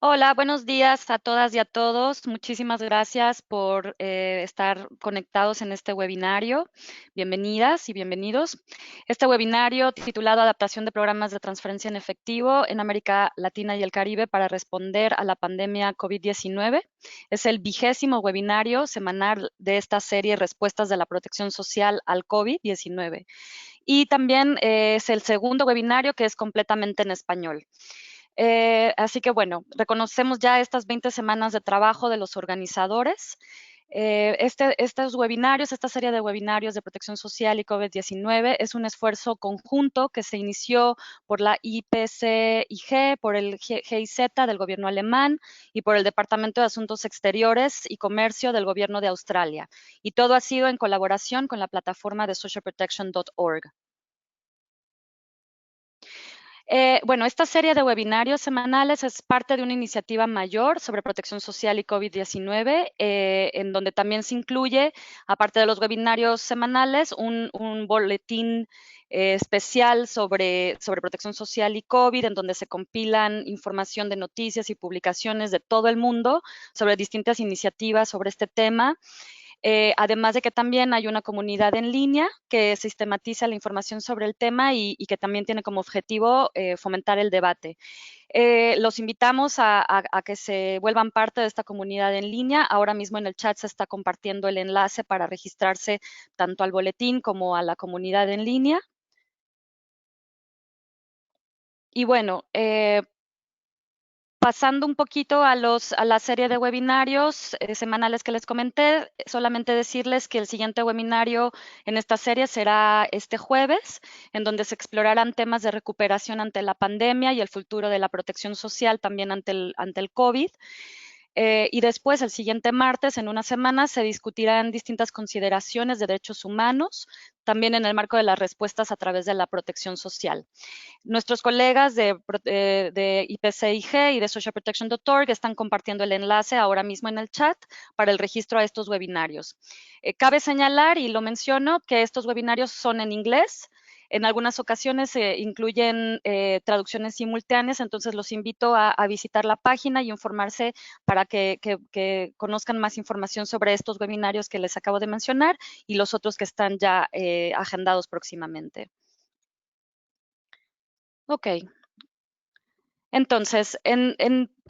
Hola, buenos días a todas y a todos. Muchísimas gracias por estar conectados en este webinario. Bienvenidas y bienvenidos. Este webinario titulado Adaptación de programas de transferencia en efectivo en América Latina y el Caribe para responder a la pandemia COVID-19. Es el 20º webinario semanal de esta serie Respuestas de la Protección Social al COVID-19. Y también es el segundo webinario que es completamente en español. Así que bueno, reconocemos ya estas 20 semanas de trabajo de los organizadores. Estos webinarios, esta serie de webinarios de protección social y COVID-19 es un esfuerzo conjunto que se inició por la IPCIG, por el GIZ del gobierno alemán y por el Departamento de Asuntos Exteriores y Comercio del gobierno de Australia. Y todo ha sido en colaboración con la plataforma de socialprotection.org. Bueno, esta serie de webinarios semanales es parte de una iniciativa mayor sobre protección social y COVID-19, en donde también se incluye, aparte de los webinarios semanales, un boletín especial sobre protección social y COVID, en donde se compilan información de noticias y publicaciones de todo el mundo sobre distintas iniciativas sobre este tema. Además de que también hay una comunidad en línea que sistematiza la información sobre el tema y que también tiene como objetivo fomentar el debate. Los invitamos a que se vuelvan parte de esta comunidad en línea. Ahora mismo en el chat se está compartiendo el enlace para registrarse tanto al boletín como a la comunidad en línea. Y bueno, pasando un poquito a la serie de webinarios semanales que les comenté, solamente decirles que el siguiente webinario en esta serie será este jueves, en donde se explorarán temas de recuperación ante la pandemia y el futuro de la protección social también ante el COVID. Y después, el siguiente martes, en una semana, se discutirán distintas consideraciones de derechos humanos, también en el marco de las respuestas a través de la protección social. Nuestros colegas de IPCIG y de socialprotection.org están compartiendo el enlace ahora mismo en el chat para el registro a estos webinarios. Cabe señalar, y lo menciono, que estos webinarios son en inglés. En algunas ocasiones se incluyen traducciones simultáneas, entonces los invito a visitar la página y informarse para que conozcan más información sobre estos webinarios que les acabo de mencionar y los otros que están ya agendados próximamente. Ok. Entonces,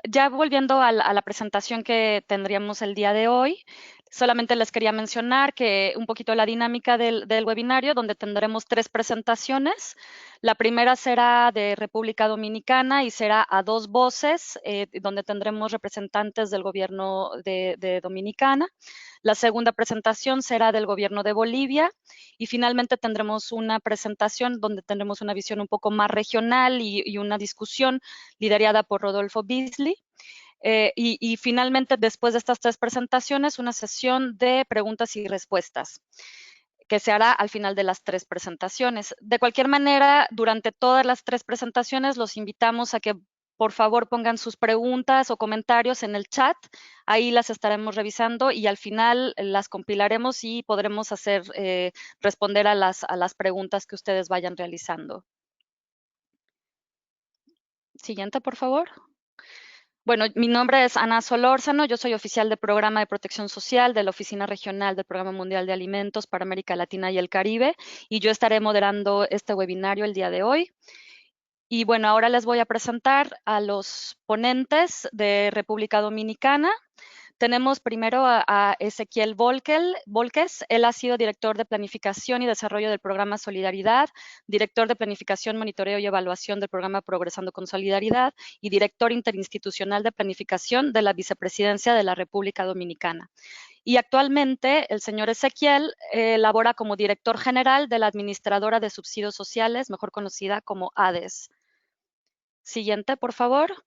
ya volviendo a la presentación que tendríamos el día de hoy, solamente les quería mencionar que un poquito la dinámica del webinario, donde tendremos 3 presentaciones. La primera será de República Dominicana y será a 2 voces, donde tendremos representantes del gobierno de Dominicana. La segunda presentación será del gobierno de Bolivia y finalmente tendremos una presentación donde tendremos una visión un poco más regional y una discusión liderada por Rodolfo Beasley. Y finalmente, después de estas 3 presentaciones, una sesión de preguntas y respuestas que se hará al final de las 3 presentaciones. De cualquier manera, durante todas las 3 presentaciones, los invitamos a que por favor pongan sus preguntas o comentarios en el chat. Ahí las estaremos revisando y al final las compilaremos y podremos responder a las preguntas que ustedes vayan realizando. Siguiente, por favor. Bueno, mi nombre es Ana Solórzano, yo soy oficial de Programa de Protección Social de la Oficina Regional del Programa Mundial de Alimentos para América Latina y el Caribe, y yo estaré moderando este webinario el día de hoy. Y bueno, ahora les voy a presentar a los ponentes de República Dominicana. Tenemos primero a Ezequiel Volques. Él ha sido director de planificación y desarrollo del programa Solidaridad, director de planificación, monitoreo y evaluación del programa Progresando con Solidaridad y director interinstitucional de planificación de la Vicepresidencia de la República Dominicana. Y actualmente el señor Ezequiel labora como director general de la Administradora de Subsidios Sociales, mejor conocida como ADES. Siguiente, por favor.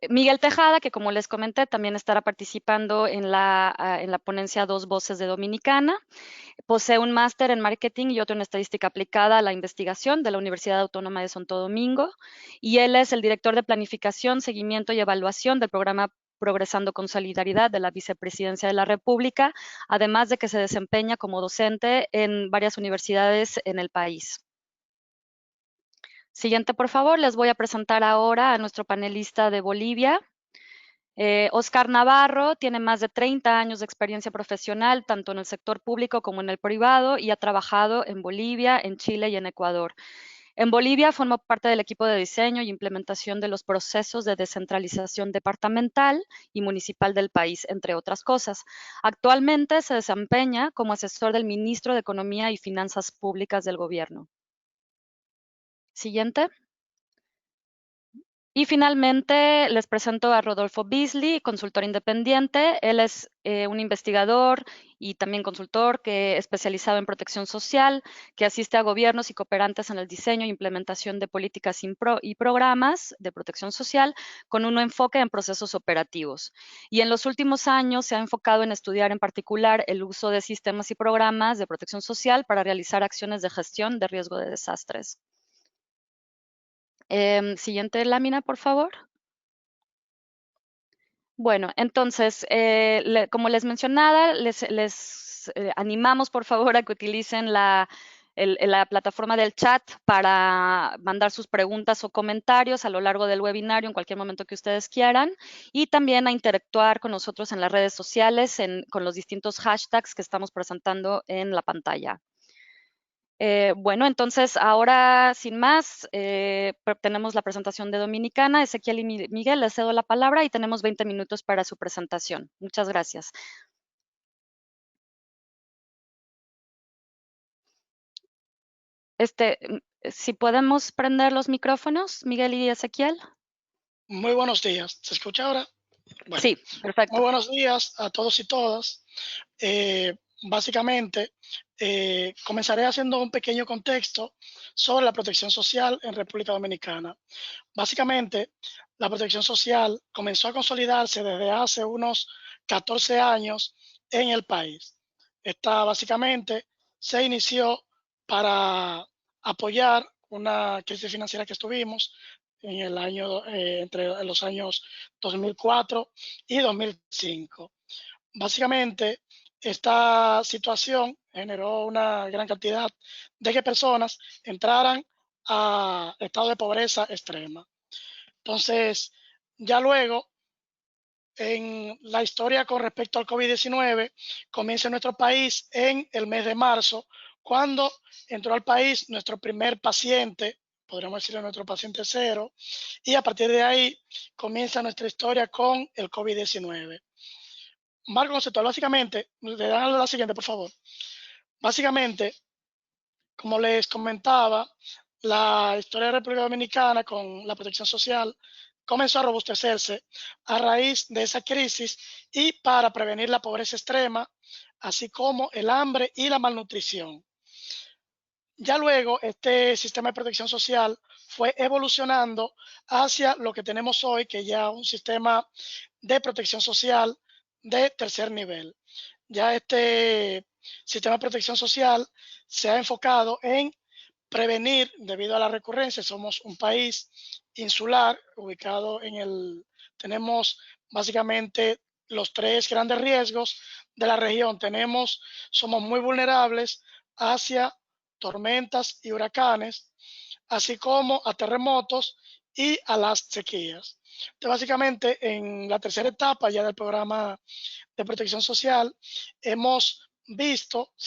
Miguel Tejada, que como les comenté, también estará participando en la ponencia Dos Voces de Dominicana. Posee un máster en marketing y otro en estadística aplicada a la investigación de la Universidad Autónoma de Santo Domingo. Y él es el director de planificación, seguimiento y evaluación del programa Progresando con Solidaridad de la Vicepresidencia de la República, además de que se desempeña como docente en varias universidades en el país. Siguiente, por favor. Les voy a presentar ahora a nuestro panelista de Bolivia. Oscar Navarro tiene más de 30 años de experiencia profesional, tanto en el sector público como en el privado, y ha trabajado en Bolivia, en Chile y en Ecuador. En Bolivia formó parte del equipo de diseño y implementación de los procesos de descentralización departamental y municipal del país, entre otras cosas. Actualmente se desempeña como asesor del ministro de Economía y Finanzas Públicas del gobierno. Siguiente. Y finalmente les presento a Rodolfo Beasley, consultor independiente. Él es un investigador y también consultor que especializado en protección social, que asiste a gobiernos y cooperantes en el diseño e implementación de políticas y programas de protección social con un enfoque en procesos operativos. Y en los últimos años se ha enfocado en estudiar en particular el uso de sistemas y programas de protección social para realizar acciones de gestión de riesgo de desastres. Siguiente lámina, por favor. Bueno, entonces, como les mencionaba, les animamos por favor a que utilicen la plataforma del chat para mandar sus preguntas o comentarios a lo largo del webinario en cualquier momento que ustedes quieran y también a interactuar con nosotros en las redes sociales con los distintos hashtags que estamos presentando en la pantalla. Bueno, entonces ahora, sin más, tenemos la presentación de Dominicana. Ezequiel y Miguel, les cedo la palabra y tenemos 20 minutos para su presentación. Muchas gracias. Si podemos prender los micrófonos, Miguel y Ezequiel. Muy buenos días. ¿Se escucha ahora? Bueno, Sí, muy perfecto. buenos días a todos y todas. Básicamente, comenzaré haciendo un pequeño contexto sobre la protección social en República Dominicana. Básicamente, la protección social comenzó a consolidarse desde hace unos 14 años en el país. Esta básicamente se inició para apoyar una crisis financiera que estuvimos en el año, entre los años 2004 y 2005. Básicamente, esta situación generó una gran cantidad de que personas entraran a estado de pobreza extrema. Entonces, ya luego, en la historia con respecto al COVID-19, comienza en nuestro país en el mes de marzo, cuando entró al país nuestro primer paciente, podríamos decirle nuestro paciente cero, y a partir de ahí comienza nuestra historia con el COVID-19. Marco conceptual, básicamente, le dan a la siguiente, por favor. Básicamente, como les comentaba, la historia de República Dominicana con la protección social comenzó a robustecerse a raíz de esa crisis y para prevenir la pobreza extrema, así como el hambre y la malnutrición. Ya luego, este sistema de protección social fue evolucionando hacia lo que tenemos hoy, que ya es un sistema de protección social de tercer nivel. Ya este sistema de protección social se ha enfocado en prevenir debido a la recurrencia. Somos un país insular ubicado tenemos básicamente los tres grandes riesgos de la región. Somos muy vulnerables hacia tormentas y huracanes, así como a terremotos y a las sequías. Entonces, básicamente, en la tercera etapa ya del programa de protección social, se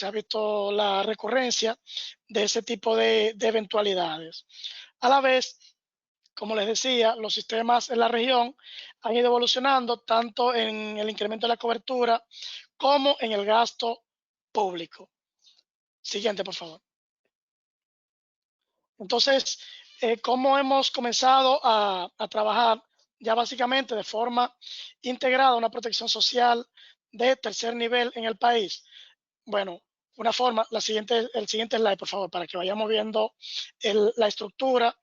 ha visto la recurrencia de ese tipo de eventualidades. A la vez, como les decía, los sistemas en la región han ido evolucionando tanto en el incremento de la cobertura como en el gasto público. Siguiente, por favor. Entonces, ¿cómo hemos comenzado a trabajar ya básicamente de forma integrada una protección social de tercer nivel en el país? Bueno, una forma, el siguiente slide, por favor, para que vayamos viendo la estructura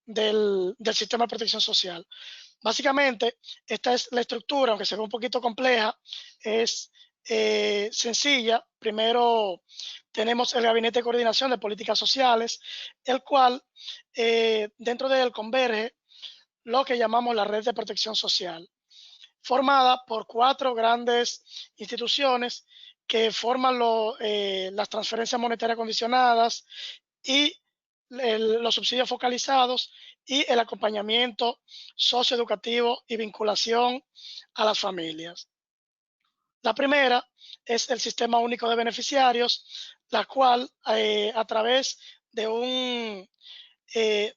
del sistema de protección social. Básicamente, esta es la estructura, aunque se ve un poquito compleja, es sencilla. Primero tenemos el Gabinete de Coordinación de Políticas Sociales, el cual dentro de él converge lo que llamamos la Red de Protección Social, formada por 4 grandes instituciones que forman las transferencias monetarias condicionadas y los subsidios focalizados y el acompañamiento socioeducativo y vinculación a las familias. La primera es el Sistema Único de Beneficiarios, la cual a través de eh,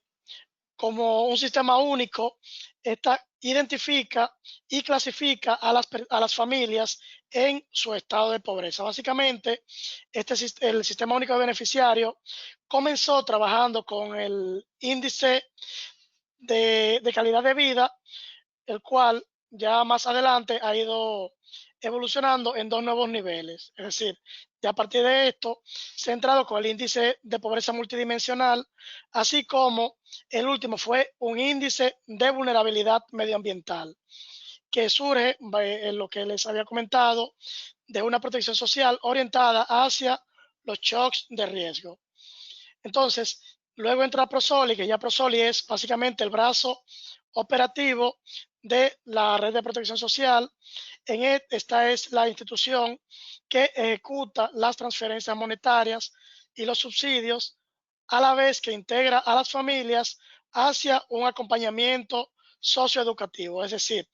como un sistema único, esta identifica y clasifica a las familias en su estado de pobreza. Básicamente, el Sistema Único de Beneficiarios comenzó trabajando con el índice de calidad de vida, el cual ya más adelante ha ido evolucionando en dos nuevos niveles. Es decir, ya a partir de esto, centrado con el índice de pobreza multidimensional, así como el último fue un índice de vulnerabilidad medioambiental, que surge en lo que les había comentado de una protección social orientada hacia los shocks de riesgo. Entonces, luego entra Prosoli, que ya Prosoli es básicamente el brazo operativo de la red de protección social. Esta es la institución que ejecuta las transferencias monetarias y los subsidios, a la vez que integra a las familias hacia un acompañamiento socioeducativo. Es decir,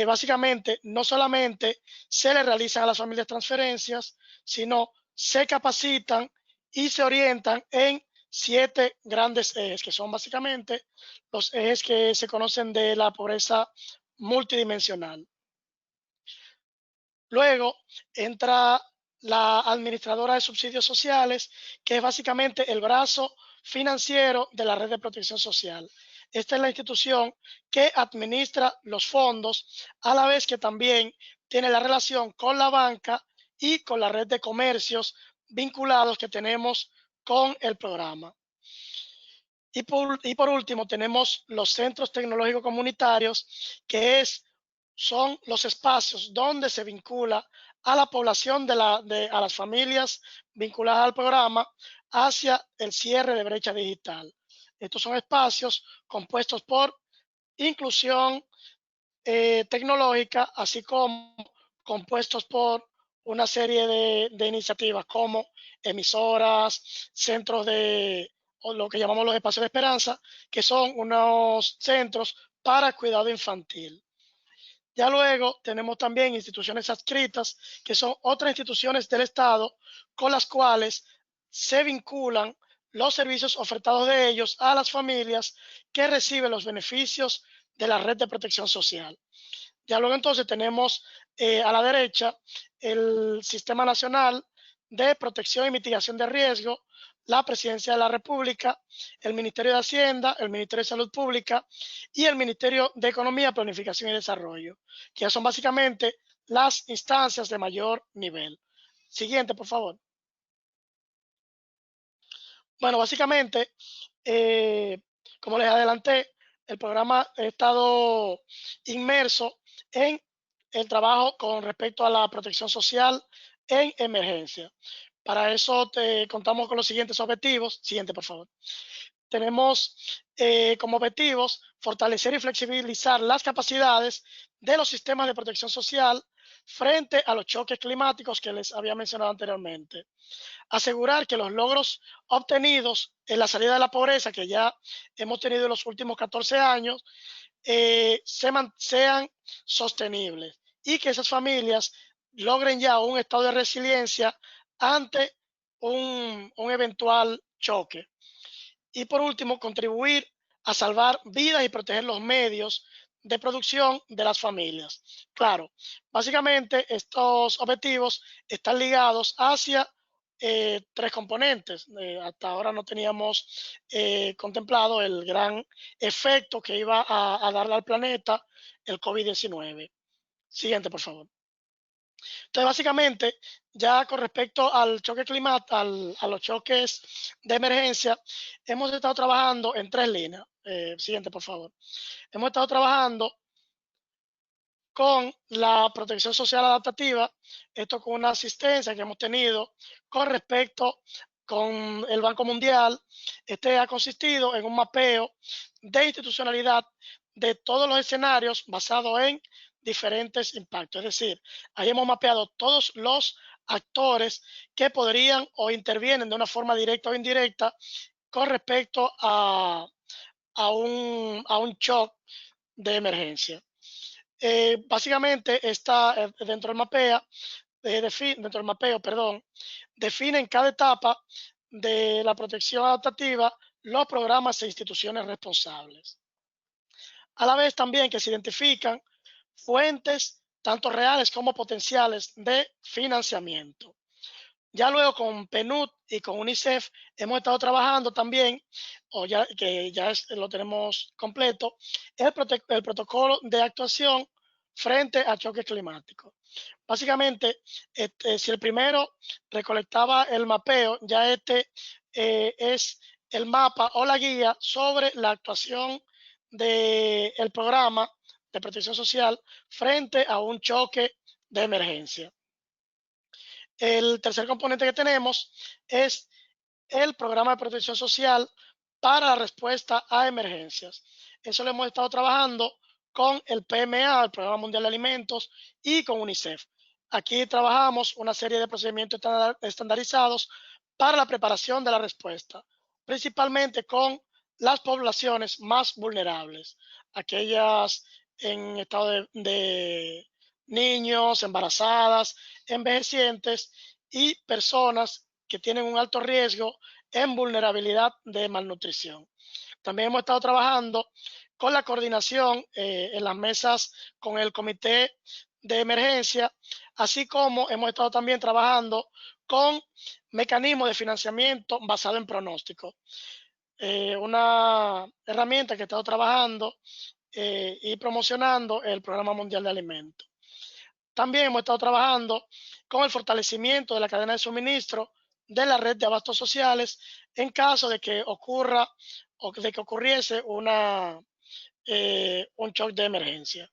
básicamente no solamente se le realizan a las familias transferencias, sino se capacitan y se orientan en 7 grandes ejes, que son básicamente los ejes que se conocen de la pobreza multidimensional. Luego entra la administradora de subsidios sociales, que es básicamente el brazo financiero de la red de protección social. Esta es la institución que administra los fondos, a la vez que también tiene la relación con la banca y con la red de comercios vinculados que tenemos con el programa. Y por último, tenemos los centros tecnológicos comunitarios, que son los espacios donde se vincula a la población, a las familias vinculadas al programa hacia el cierre de brecha digital. Estos son espacios compuestos por inclusión tecnológica, así como compuestos por una serie de iniciativas como emisoras, centros o lo que llamamos los espacios de esperanza, que son unos centros para cuidado infantil. Ya luego tenemos también instituciones adscritas, que son otras instituciones del Estado con las cuales se vinculan los servicios ofertados de ellos a las familias que reciben los beneficios de la red de protección social. Ya luego entonces tenemos a la derecha el Sistema Nacional de Protección y Mitigación de Riesgo, la Presidencia de la República, el Ministerio de Hacienda, el Ministerio de Salud Pública y el Ministerio de Economía, Planificación y Desarrollo, que ya son básicamente las instancias de mayor nivel. Siguiente, por favor. Bueno, básicamente, como les adelanté, el programa ha estado inmerso en el trabajo con respecto a la protección social en emergencia. Para eso contamos con los siguientes objetivos. Siguiente, por favor. Tenemos como objetivos fortalecer y flexibilizar las capacidades de los sistemas de protección social frente a los choques climáticos que les había mencionado anteriormente. Asegurar que los logros obtenidos en la salida de la pobreza, que ya hemos tenido en los últimos 14 años, sean sostenibles y que esas familias logren ya un estado de resiliencia ante un eventual choque. Y por último, contribuir a salvar vidas y proteger los medios de producción de las familias. Claro, básicamente estos objetivos están ligados hacia 3 componentes. Hasta ahora no teníamos contemplado el gran efecto que iba a darle al planeta el COVID-19. Siguiente, por favor. Entonces, básicamente, ya con respecto al choque climático, a los choques de emergencia, hemos estado trabajando en 3 líneas. Siguiente, por favor. Hemos estado trabajando con la protección social adaptativa, esto con una asistencia que hemos tenido con respecto con el Banco Mundial. Este ha consistido en un mapeo de institucionalidad de todos los escenarios basado en diferentes impactos. Es decir, ahí hemos mapeado todos los actores que podrían o intervienen de una forma directa o indirecta con respecto a un shock de emergencia. Básicamente está dentro del mapea, dentro del mapeo, perdón, define en cada etapa de la protección adaptativa los programas e instituciones responsables. A la vez también que se identifican fuentes tanto reales como potenciales de financiamiento. Ya luego con PNUD y con UNICEF hemos estado trabajando también, o ya que ya lo tenemos completo, el protocolo de actuación frente a choque climático. Básicamente, si el primero recolectaba el mapeo, ya es el mapa o la guía sobre la actuación del programa de protección social frente a un choque de emergencia. El tercer componente que tenemos es el programa de protección social para la respuesta a emergencias. Eso lo hemos estado trabajando con el PMA, el Programa Mundial de Alimentos, y con UNICEF. Aquí trabajamos una serie de procedimientos estandarizados para la preparación de la respuesta, principalmente con las poblaciones más vulnerables, aquellas en estado de niños, embarazadas, envejecientes y personas que tienen un alto riesgo en vulnerabilidad de malnutrición. También hemos estado trabajando con la coordinación en las mesas con el comité de emergencia, así como hemos estado también trabajando con mecanismos de financiamiento basado en pronóstico. Una herramienta que he estado trabajando y promocionando el Programa Mundial de Alimentos. También hemos estado trabajando con el fortalecimiento de la cadena de suministro de la red de abastos sociales en caso de que ocurra o de que ocurriese un shock de emergencia.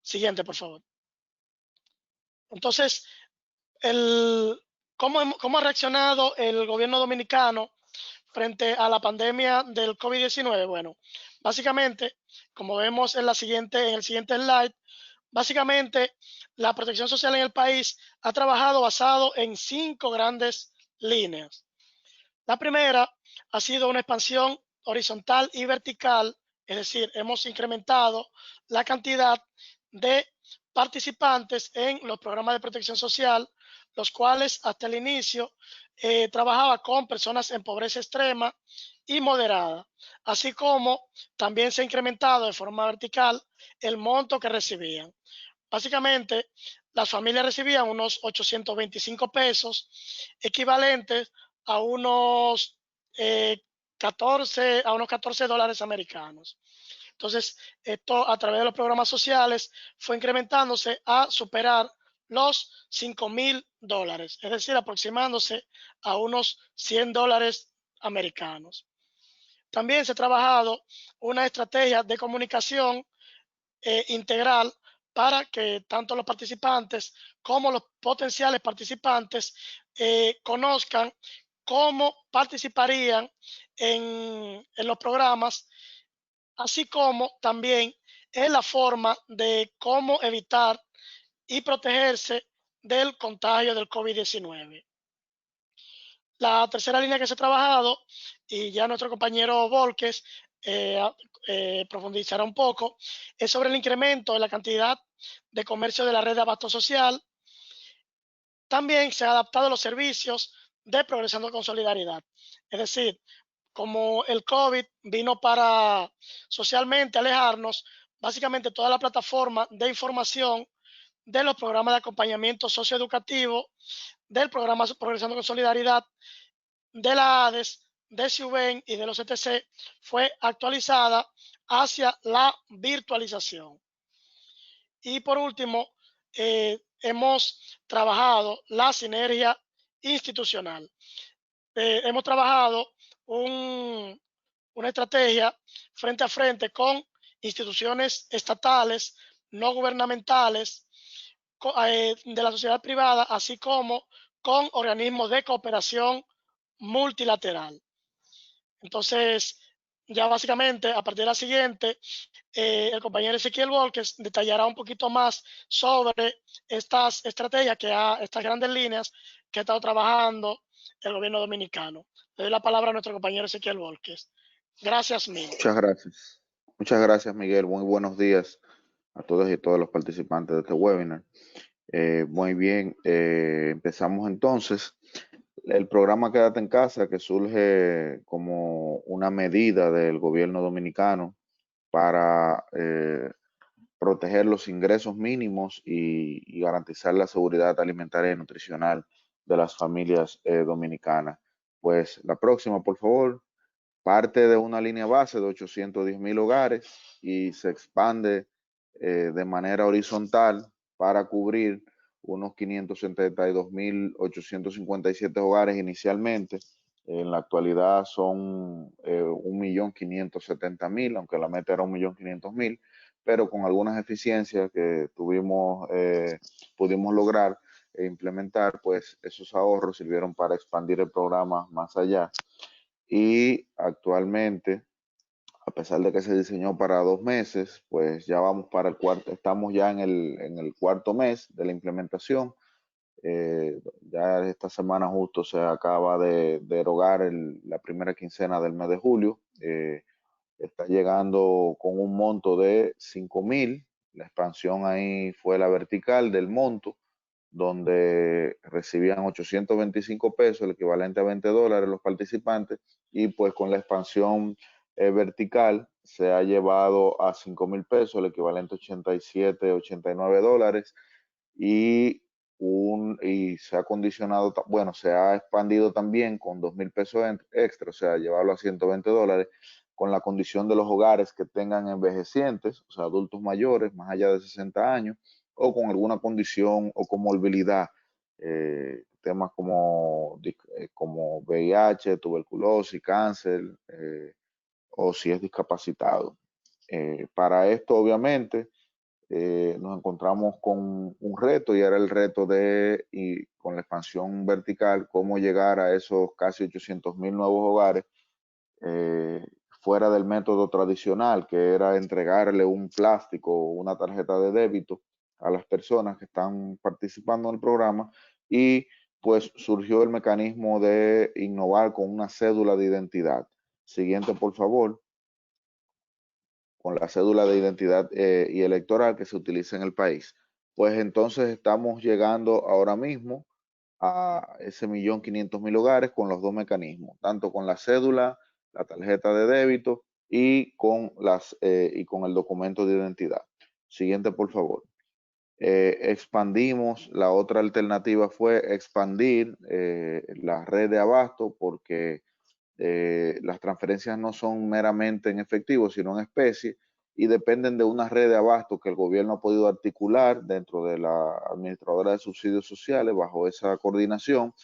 Siguiente, por favor. Entonces, ¿cómo ha reaccionado el gobierno dominicano frente a la pandemia del COVID-19? Bueno, básicamente, como vemos en el siguiente slide, básicamente la protección social en el país ha trabajado basado en 5 grandes líneas. La primera ha sido una expansión horizontal y vertical, es decir, hemos incrementado la cantidad de participantes en los programas de protección social, los cuales hasta el inicio trabajaba con personas en pobreza extrema y moderada, así como también se ha incrementado de forma vertical el monto que recibían. Básicamente, las familias recibían unos 825 pesos, equivalentes a unos 14 dólares americanos. Entonces, esto a través de los programas sociales fue incrementándose a superar los 5,000 dólares, es decir, aproximándose a unos 100 dólares americanos. También se ha trabajado una estrategia de comunicación integral para que tanto los participantes como los potenciales participantes conozcan cómo participarían en los programas, así como también en la forma de cómo evitar y protegerse del contagio del COVID-19. La tercera línea que se ha trabajado, y ya nuestro compañero Volques profundizará un poco, es sobre el incremento de la cantidad de comercio de la red de abasto social. También se han adaptado los servicios de Progresando con Solidaridad. Es decir, como el COVID vino para socialmente alejarnos, básicamente toda la plataforma de información de los programas de acompañamiento socioeducativo, del programa Progresando con Solidaridad, de la ADES, de SIUBEN y de los ETC fue actualizada hacia la virtualización. Y por último, hemos trabajado la sinergia institucional. Hemos trabajado una estrategia frente a frente con instituciones estatales, no gubernamentales, de la sociedad privada, así como con organismos de cooperación multilateral. Entonces, ya básicamente a partir de la siguiente, el compañero Ezequiel Volques detallará un poquito más sobre estas estrategias, estas grandes líneas que ha estado trabajando el gobierno dominicano. Le doy la palabra a nuestro compañero Ezequiel Volques. Gracias mil. Muchas gracias. Muchas gracias, Miguel. Muy buenos días a todos y todos los participantes de este webinar. Muy bien, empezamos entonces. El programa Quédate en Casa, que surge como una medida del gobierno dominicano para proteger los ingresos mínimos y garantizar la seguridad alimentaria y nutricional de las familias dominicanas. Pues la próxima, por favor. Parte de una línea base de 810,000 hogares y se expande de manera horizontal para cubrir unos 572,857 hogares inicialmente. En la actualidad son 1,570,000, aunque la meta era 1,500,000, pero con algunas eficiencias que pudimos lograr e implementar, pues esos ahorros sirvieron para expandir el programa más allá. Y actualmente, a pesar de que se diseñó para 2 meses, pues ya vamos para el cuarto, estamos ya en el cuarto mes de la implementación. Ya esta semana justo se acaba de erogar la primera quincena del mes de julio. Está llegando con un monto de 5,000. La expansión ahí fue la vertical del monto, donde recibían 825 pesos, el equivalente a $20 los participantes, y pues con la expansión vertical se ha llevado a 5,000 pesos, el equivalente a 87, $89, y, y se ha condicionado, bueno, se ha expandido también con 2,000 pesos extra, o sea, llevarlo a $120, con la condición de los hogares que tengan envejecientes, o sea, adultos mayores, más allá de 60 años, o con alguna condición o comorbilidad, temas como VIH, tuberculosis, cáncer, o si es discapacitado. Para esto, obviamente, nos encontramos con un reto, y era el reto y con la expansión vertical, cómo llegar a esos casi 800,000 nuevos hogares eh, fuera del método tradicional, que era entregarle un plástico o una tarjeta de débito a las personas que están participando en el programa, y pues surgió el mecanismo de innovar con una cédula de identidad. Siguiente, por favor. Con la cédula de identidad y electoral que se utiliza en el país. Pues entonces estamos llegando ahora mismo a ese 1,500,000 hogares con los dos mecanismos, tanto con la cédula, la tarjeta de débito y con el documento de identidad. Siguiente, por favor. Expandimos, la otra alternativa fue expandir la red de abasto, porque las transferencias no son meramente en efectivo, sino en especie, y dependen de una red de abasto que el gobierno ha podido articular dentro de la administradora de subsidios sociales bajo esa coordinación,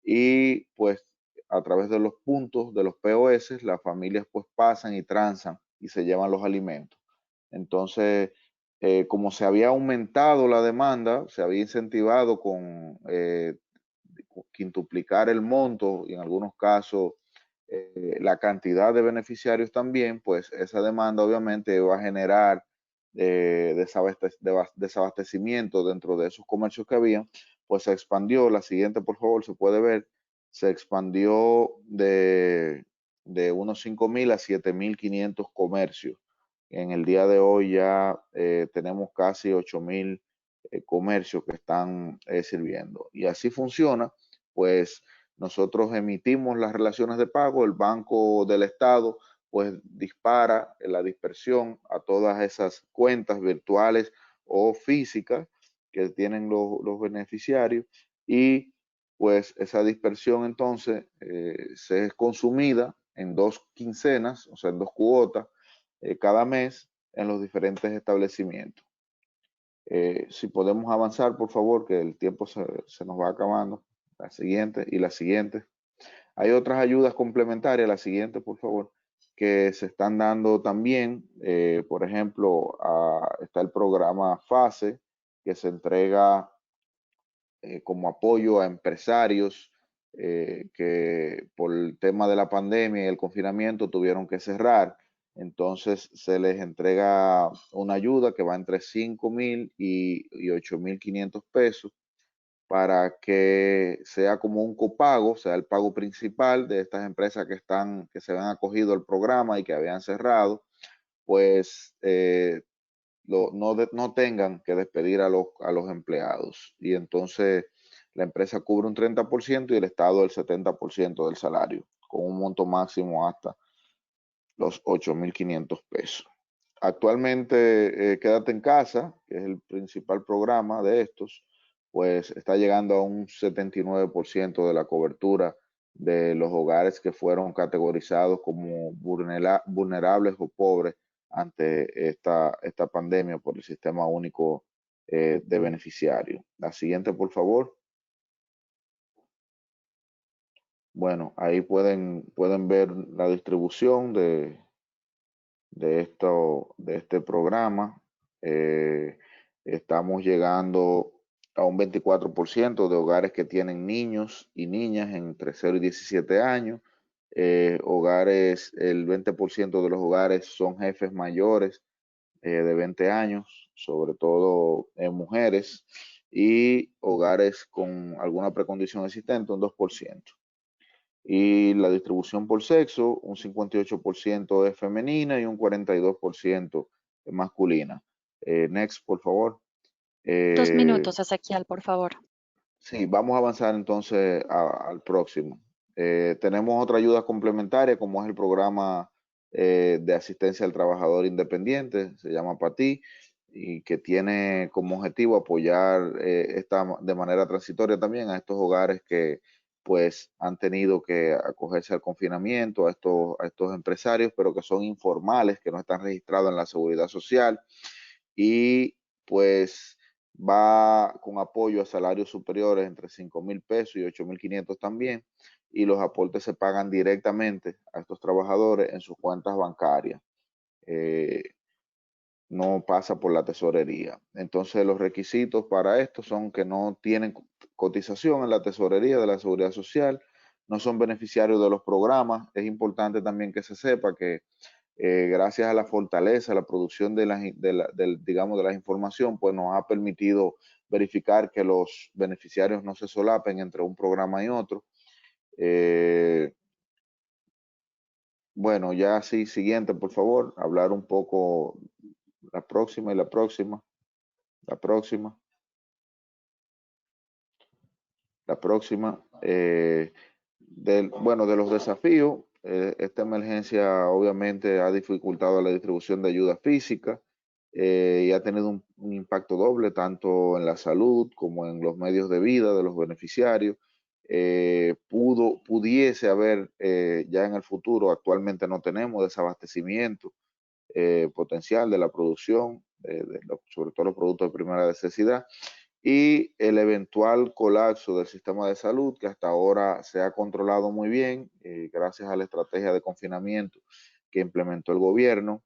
y pues a través de los puntos de los POS, las familias pues pasan y transan y se llevan los alimentos. Entonces, como se había aumentado la demanda, se había incentivado con quintuplicar el monto y en algunos casos la cantidad de beneficiarios también, pues esa demanda obviamente va a generar desabastecimiento dentro de esos comercios que había. Pues se expandió. La siguiente, por favor, se puede ver. Se expandió de unos 5,000 a 7,500 comercios. En el día de hoy ya tenemos casi 8,000 comercios que están sirviendo. Y así funciona. Pues nosotros emitimos las relaciones de pago, el Banco del Estado pues dispara la dispersión a todas esas cuentas virtuales o físicas que tienen los beneficiarios, y pues esa dispersión entonces se es consumida en 2 quincenas, o sea, en 2 cuotas cada mes en los diferentes establecimientos. Si podemos avanzar, por favor, que el tiempo se nos va acabando. La siguiente y la siguiente. Hay otras ayudas complementarias, la siguiente, por favor, que se están dando también. Por ejemplo, está el programa FASE, que se entrega como apoyo a empresarios que por el tema de la pandemia y el confinamiento tuvieron que cerrar. Entonces se les entrega una ayuda que va entre 5,000 y 8,500 pesos, para que sea como un copago, sea el pago principal de estas empresas que se habían acogido al programa y que habían cerrado, pues no tengan que despedir a los empleados. Y entonces la empresa cubre un 30% y el Estado el 70% del salario, con un monto máximo hasta los 8.500 pesos. Actualmente, Quédate en Casa, que es el principal programa de estos, pues está llegando a un 79% de la cobertura de los hogares que fueron categorizados como vulnerables o pobres ante esta pandemia por el Sistema Único de Beneficiarios. La siguiente, por favor. Bueno, ahí pueden ver la distribución de este programa. Estamos llegando a un 24% de hogares que tienen niños y niñas entre 0 y 17 años. El 20% de los hogares son jefes mayores de 20 años, sobre todo mujeres, y hogares con alguna precondición existente, un 2%. Y la distribución por sexo, un 58% es femenina y un 42% es masculina. Next, por favor. 2 Eh, minutos, Ezequiel, por favor. sí, vamos a avanzar entonces al próximo. Tenemos otra ayuda complementaria, como es el programa de asistencia al trabajador independiente, se llama PATI, y que tiene como objetivo apoyar de manera transitoria también a estos hogares que pues han tenido que acogerse al confinamiento, a estos empresarios, pero que son informales, que no están registrados en la seguridad social y pues va con apoyo a salarios superiores entre 5.000 pesos y 8.500 también, y los aportes se pagan directamente a estos trabajadores en sus cuentas bancarias. Eh, no pasa por la tesorería. Entonces los requisitos para esto son que no tienen cotización en la tesorería de la Seguridad Social, no son beneficiarios de los programas. Es importante también que se sepa que gracias a la fortaleza, a la producción digamos, de la información, pues nos ha permitido verificar que los beneficiarios no se solapen entre un programa y otro. Bueno, ya sí, siguiente, por favor, hablar un poco la próxima y la próxima, la próxima, la próxima. Bueno, de los desafíos, esta emergencia obviamente ha dificultado la distribución de ayuda física y ha tenido un impacto doble tanto en la salud como en los medios de vida de los beneficiarios. Pudiese haber ya en el futuro, actualmente no tenemos desabastecimiento potencial de la producción, sobre todo los productos de primera necesidad, y el eventual colapso del sistema de salud que hasta ahora se ha controlado muy bien gracias a la estrategia de confinamiento que implementó el gobierno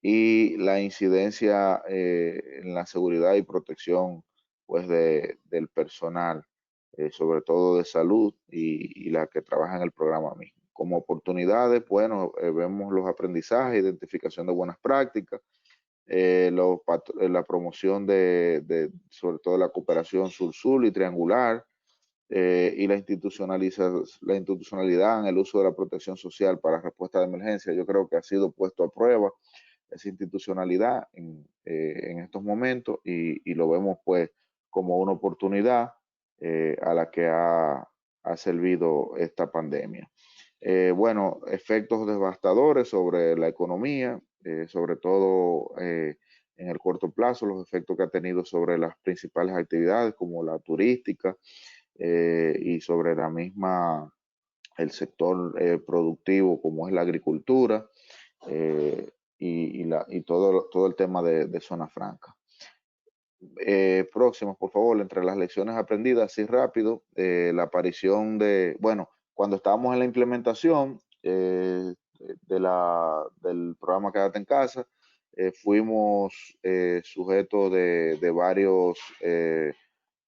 y la incidencia en la seguridad y protección pues del personal, sobre todo de salud y la que trabaja en el programa mismo. Como oportunidades, bueno, vemos los aprendizajes, identificación de buenas prácticas, la promoción sobre todo la cooperación sur-sur y triangular, y la institucionalidad en el uso de la protección social para respuesta de emergencia. Yo creo que ha sido puesto a prueba esa institucionalidad en estos momentos y lo vemos pues como una oportunidad a la que ha servido esta pandemia. Bueno, efectos devastadores sobre la economía, sobre todo en el corto plazo, los efectos que ha tenido sobre las principales actividades como la turística y sobre el sector productivo como es la agricultura y todo el tema de zona franca. Próximos, por favor, entre las lecciones aprendidas, así rápido, la aparición bueno, cuando estábamos en la implementación del programa Quédate en Casa, fuimos sujetos de varios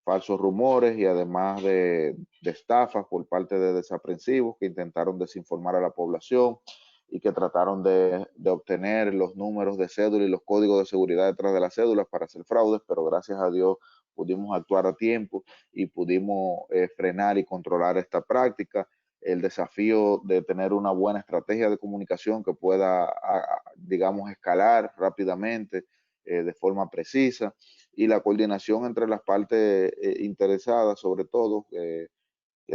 falsos rumores y además de estafas por parte de desaprensivos que intentaron desinformar a la población y que trataron de obtener los números de cédula y los códigos de seguridad detrás de las cédulas para hacer fraudes, pero gracias a Dios pudimos actuar a tiempo y pudimos frenar y controlar esta práctica. El desafío de tener una buena estrategia de comunicación que pueda, digamos, escalar rápidamente de forma precisa, y la coordinación entre las partes interesadas, sobre todo, que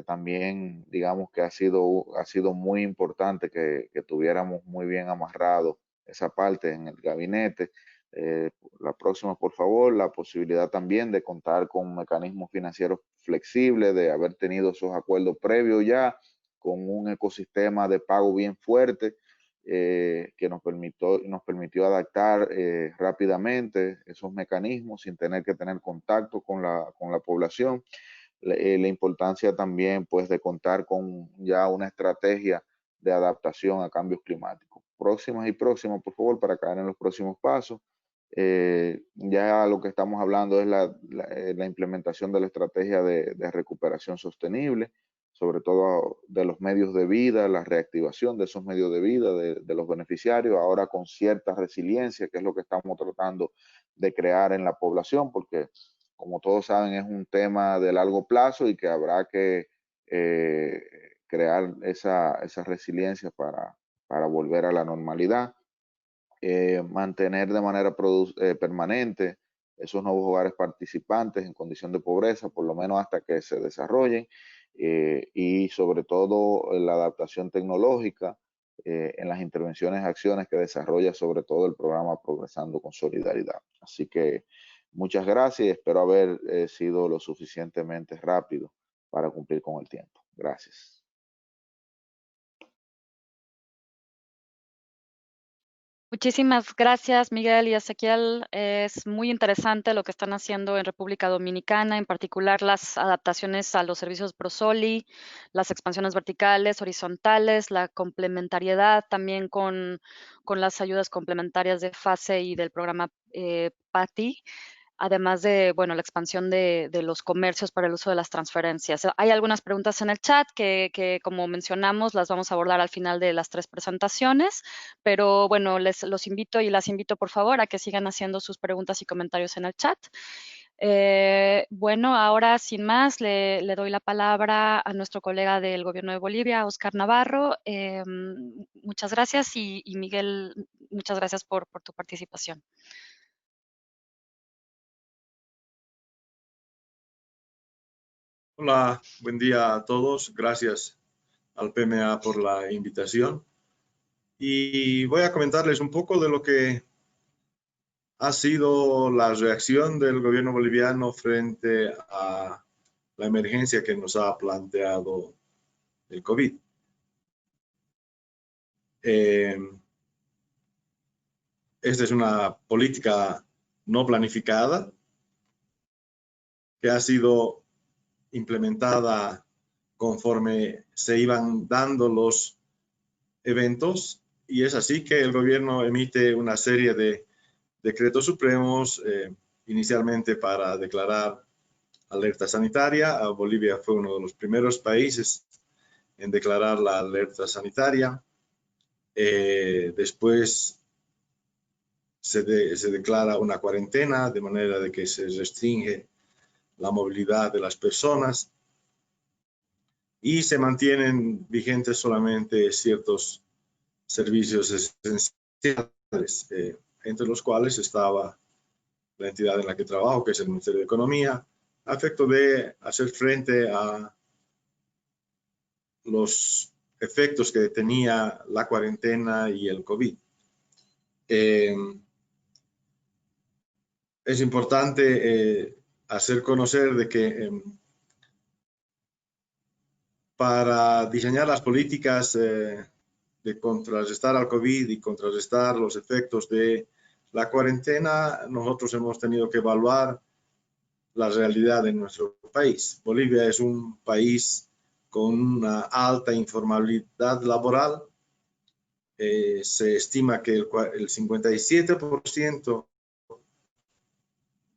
también, digamos, que ha sido muy importante que tuviéramos muy bien amarrado esa parte en el gabinete. La próxima, por favor, la posibilidad también de contar con mecanismos financieros flexibles, de haber tenido esos acuerdos previos ya, con un ecosistema de pago bien fuerte, que nos permitió adaptar rápidamente esos mecanismos sin tener que tener contacto con la población. La importancia también, pues, de contar con ya una estrategia de adaptación a cambios climáticos. Próximas, por favor, para caer en los próximos pasos. Ya lo que estamos hablando es la implementación de la estrategia de recuperación sostenible, sobre todo de los medios de vida, la reactivación de esos medios de vida de los beneficiarios, ahora con cierta resiliencia, que es lo que estamos tratando de crear en la población, porque como todos saben, es un tema de largo plazo y que habrá que crear esa resiliencia para volver a la normalidad. Mantener de manera permanente esos nuevos hogares participantes en condición de pobreza, por lo menos hasta que se desarrollen, y sobre todo la adaptación tecnológica en las intervenciones y acciones que desarrolla sobre todo el programa Progresando con Solidaridad. Así que muchas gracias y espero haber sido lo suficientemente rápido para cumplir con el tiempo. Gracias. Muchísimas gracias, Miguel y Ezequiel. Es muy interesante lo que están haciendo en República Dominicana, en particular las adaptaciones a los servicios Prosoli, las expansiones verticales, horizontales, la complementariedad también con las ayudas complementarias de FASE y del programa PATI. Además de, bueno, la expansión de los comercios para el uso de las transferencias. Hay algunas preguntas en el chat que, como mencionamos, las vamos a abordar al final de las 3 presentaciones, pero bueno, los invito y las invito, por favor, a que sigan haciendo sus preguntas y comentarios en el chat. Bueno, ahora, sin más, le doy la palabra a nuestro colega del Gobierno de Bolivia, Oscar Navarro. Muchas gracias y Miguel, muchas gracias por tu participación. Hola, buen día a todos. Gracias al PMA por la invitación. Y voy a comentarles un poco de lo que ha sido la reacción del gobierno boliviano frente a la emergencia que nos ha planteado el COVID. Esta es una política no planificada que ha sido implementada conforme se iban dando los eventos, y es así que el gobierno emite una serie de decretos supremos, inicialmente para declarar alerta sanitaria. Bolivia fue uno de los primeros países en declarar la alerta sanitaria. Después se declara una cuarentena, de manera de que se restringe la movilidad de las personas y se mantienen vigentes solamente ciertos servicios esenciales, entre los cuales estaba la entidad en la que trabajo, que es el Ministerio de Economía, a efecto de hacer frente a los efectos que tenía la cuarentena y el COVID. Es importante hacer conocer de que para diseñar las políticas de contrarrestar al COVID y contrarrestar los efectos de la cuarentena, nosotros hemos tenido que evaluar la realidad de nuestro país. Bolivia es un país con una alta informalidad laboral. Se estima que el 57%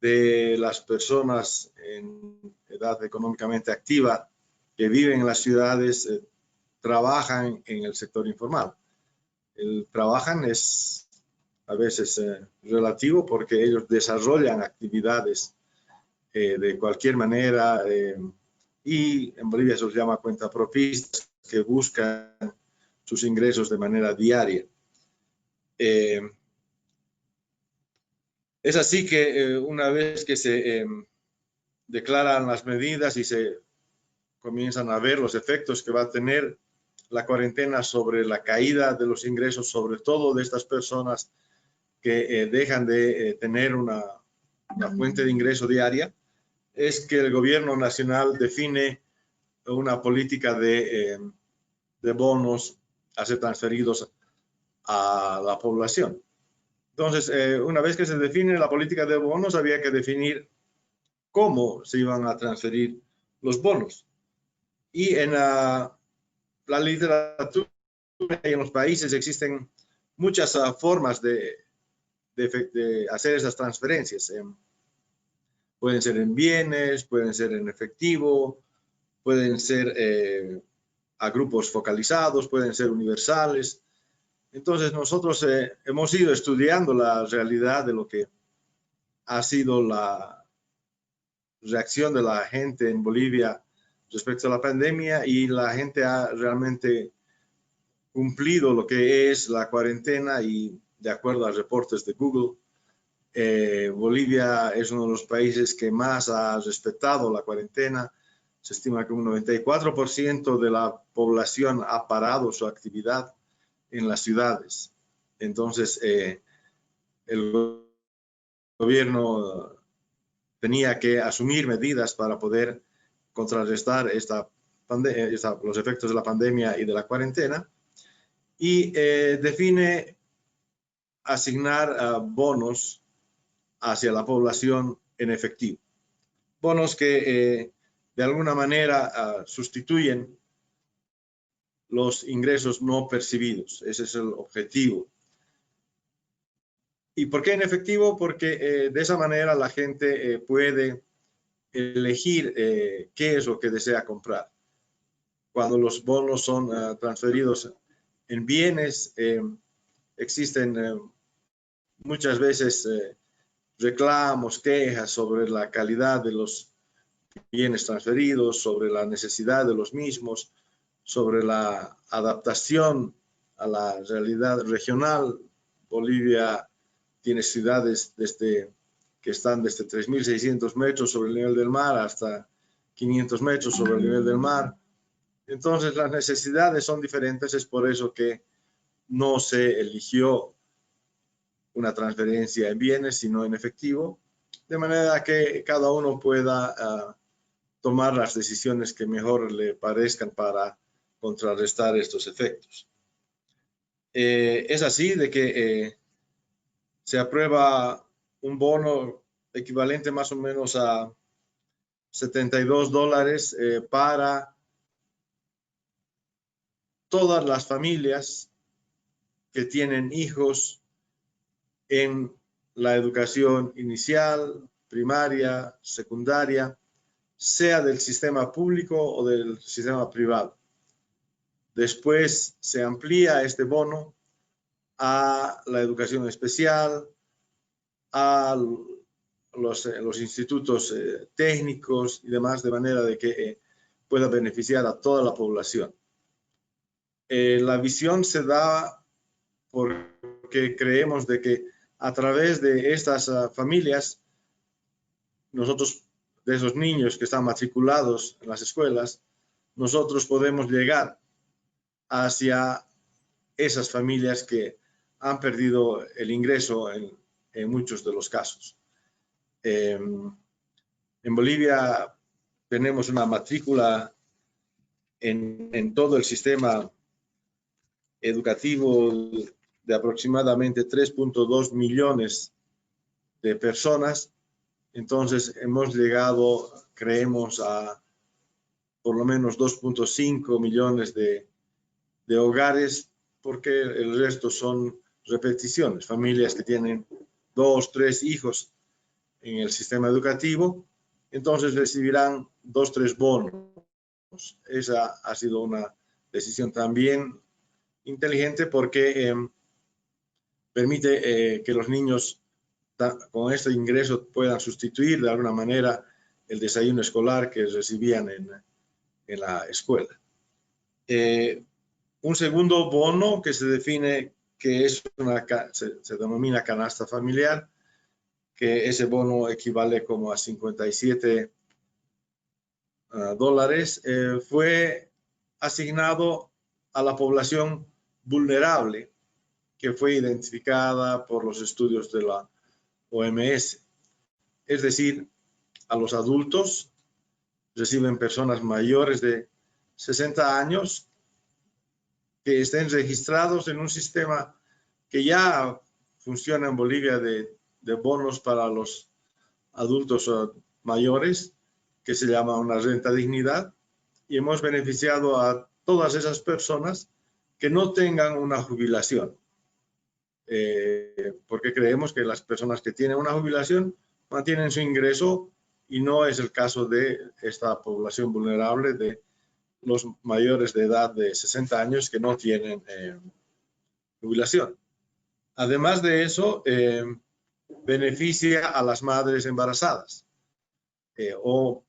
de las personas en edad económicamente activa que viven en las ciudades trabajan en el sector informal. El trabajan es a veces relativo porque ellos desarrollan actividades de cualquier manera, y en Bolivia se los llama cuentapropistas, que buscan sus ingresos de manera diaria. Es así que una vez que se declaran las medidas y se comienzan a ver los efectos que va a tener la cuarentena sobre la caída de los ingresos, sobre todo de estas personas que dejan de tener una fuente de ingreso diaria, es que el gobierno nacional define una política de bonos a ser transferidos a la población. Entonces, una vez que se define la política de bonos, había que definir cómo se iban a transferir los bonos. Y en la literatura y en los países existen muchas formas de hacer esas transferencias. Pueden ser en bienes, pueden ser en efectivo, pueden ser a grupos focalizados, pueden ser universales. Entonces nosotros hemos ido estudiando la realidad de lo que ha sido la reacción de la gente en Bolivia respecto a la pandemia, y la gente ha realmente cumplido lo que es la cuarentena, y de acuerdo a reportes de Google, Bolivia es uno de los países que más ha respetado la cuarentena. Se estima que un 94% de la población ha parado su actividad en las ciudades. Entonces, el gobierno tenía que asumir medidas para poder contrarrestar los efectos de la pandemia y de la cuarentena, y define asignar bonos hacia la población en efectivo. Bonos que de alguna manera sustituyen los ingresos no percibidos. Ese es el objetivo. ¿Y por qué en efectivo? Porque de esa manera la gente puede elegir qué es lo que desea comprar. Cuando los bonos son transferidos en bienes, existen muchas veces reclamos, quejas sobre la calidad de los bienes transferidos, sobre la necesidad de los mismos, sobre la adaptación a la realidad regional. Bolivia tiene ciudades que están desde 3.600 metros sobre el nivel del mar hasta 500 metros sobre el nivel del mar. Entonces las necesidades son diferentes, es por eso que no se eligió una transferencia en bienes, sino en efectivo, de manera que cada uno pueda tomar las decisiones que mejor le parezcan para contrarrestar estos efectos. Es así de que se aprueba un bono equivalente más o menos a $72 para todas las familias que tienen hijos en la educación inicial, primaria, secundaria, sea del sistema público o del sistema privado. Después se amplía este bono a la educación especial, a los institutos técnicos y demás, de manera de que pueda beneficiar a toda la población. La visión se da porque creemos de que a través de estas familias, nosotros, de esos niños que están matriculados en las escuelas, nosotros podemos llegar hacia esas familias que han perdido el ingreso en muchos de los casos. En Bolivia tenemos una matrícula en todo el sistema educativo de aproximadamente 3.2 millones de personas. Entonces hemos llegado, creemos, a por lo menos 2.5 millones de hogares, porque el resto son repeticiones, familias que tienen 2, 3 hijos en el sistema educativo, entonces recibirán 2, 3 bonos. Esa ha sido una decisión también inteligente, porque permite que los niños con este ingreso puedan sustituir de alguna manera el desayuno escolar que recibían en la escuela. Un segundo bono que se define que es se denomina canasta familiar, que ese bono equivale como a 57 dólares, fue asignado a la población vulnerable que fue identificada por los estudios de la OMS. Es decir, a los adultos, reciben personas mayores de 60 años que estén registrados en un sistema que ya funciona en Bolivia de bonos para los adultos mayores, que se llama una renta dignidad, y hemos beneficiado a todas esas personas que no tengan una jubilación, porque creemos que las personas que tienen una jubilación mantienen su ingreso y no es el caso de esta población vulnerable de los mayores de edad de 60 años que no tienen jubilación. Además de eso, beneficia a las madres embarazadas o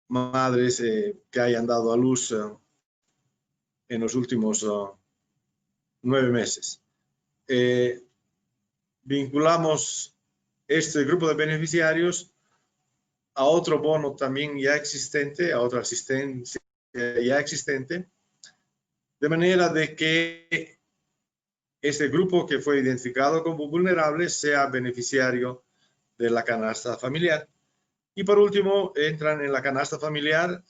madres que hayan dado a luz en los últimos 9 meses. Vinculamos este grupo de beneficiarios a otro bono también ya existente, a otra asistencia ya existente, de manera de que este grupo que fue identificado como vulnerable sea beneficiario de la canasta familiar. Y por último, entran en la canasta familiar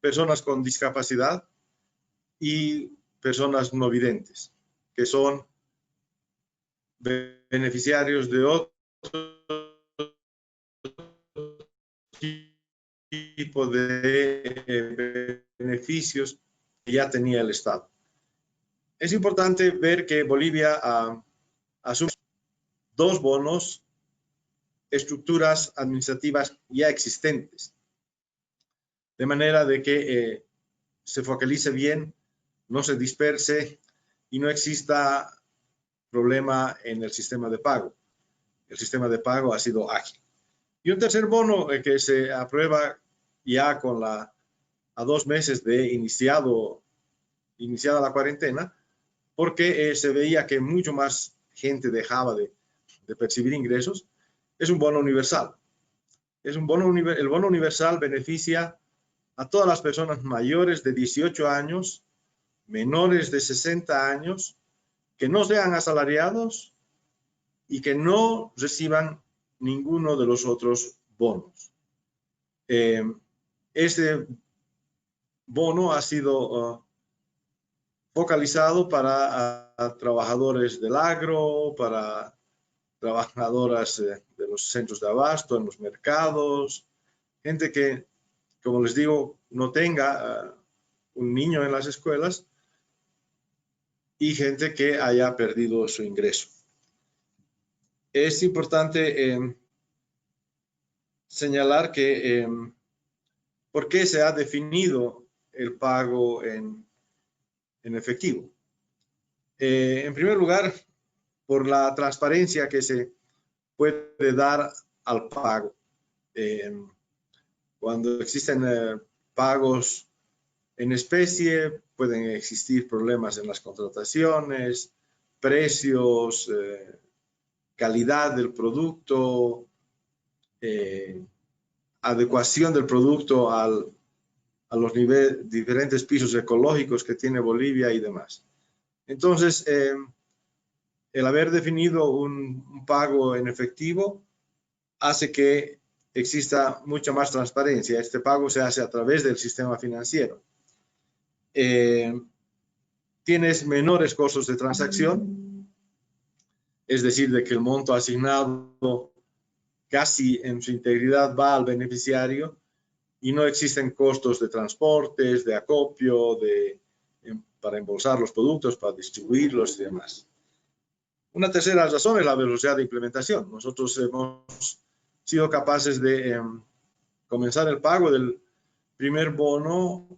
personas con discapacidad y personas no videntes, que son beneficiarios de otro tipo de beneficios que ya tenía el Estado. Es importante ver que Bolivia asume 2 bonos, estructuras administrativas ya existentes, de manera de que se focalice bien, no se disperse y no exista problema en el sistema de pago. El sistema de pago ha sido ágil. Y un tercer bono que se aprueba ya con a 2 meses de iniciada la cuarentena, porque se veía que mucho más gente dejaba de percibir ingresos, es un bono universal. El bono universal beneficia a todas las personas mayores de 18 años, menores de 60 años, que no sean asalariados y que no reciban ninguno de los otros bonos. Este bono ha sido focalizado para trabajadores del agro, para trabajadoras de los centros de abasto, en los mercados, gente que, como les digo, no tenga un niño en las escuelas y gente que haya perdido su ingreso. Es importante señalar que por qué se ha definido el pago en efectivo. En primer lugar, por la transparencia que se puede dar al pago. Cuando existen pagos en especie, pueden existir problemas en las contrataciones, precios, calidad del producto, adecuación del producto a los diferentes pisos ecológicos que tiene Bolivia y demás. Entonces, el haber definido un pago en efectivo hace que exista mucha más transparencia. Este pago se hace a través del sistema financiero. Tienes menores costos de transacción, es decir, de que el monto asignado casi en su integridad va al beneficiario y no existen costos de transportes, de acopio, para embolsar los productos, para distribuirlos y demás. Una tercera razón es la velocidad de implementación. Nosotros hemos sido capaces de comenzar el pago del primer bono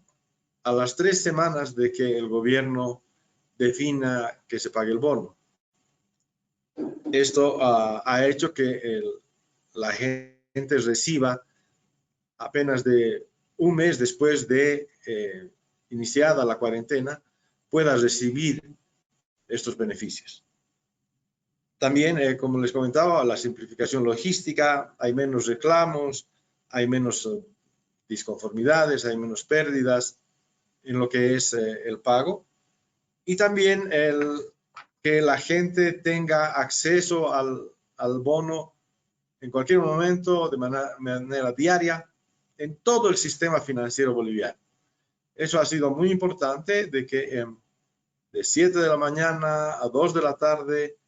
a las 3 semanas de que el gobierno defina que se pague el bono. Esto ha hecho que la gente gente reciba apenas de un mes después de iniciada la cuarentena, pueda recibir estos beneficios. También, como les comentaba, la simplificación logística, hay menos reclamos, hay menos disconformidades, hay menos pérdidas en lo que es el pago. Y también que la gente tenga acceso al bono en cualquier momento, de manera diaria, en todo el sistema financiero boliviano. Eso ha sido muy importante, de que de 7 de la mañana a 2 de la tarde,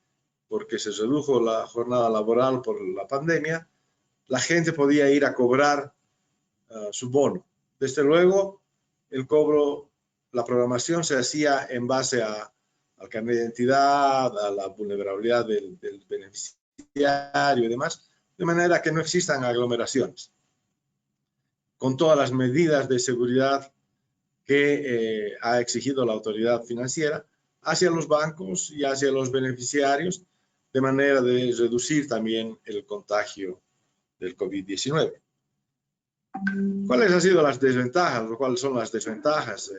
porque se redujo la jornada laboral por la pandemia, la gente podía ir a cobrar su bono. Desde luego, el cobro, la programación se hacía en base al carnet de identidad, a la vulnerabilidad del beneficiario y demás, de manera que no existan aglomeraciones, con todas las medidas de seguridad que ha exigido la autoridad financiera hacia los bancos y hacia los beneficiarios, de manera de reducir también el contagio del COVID-19. ¿Cuáles han sido las desventajas o cuáles son las desventajas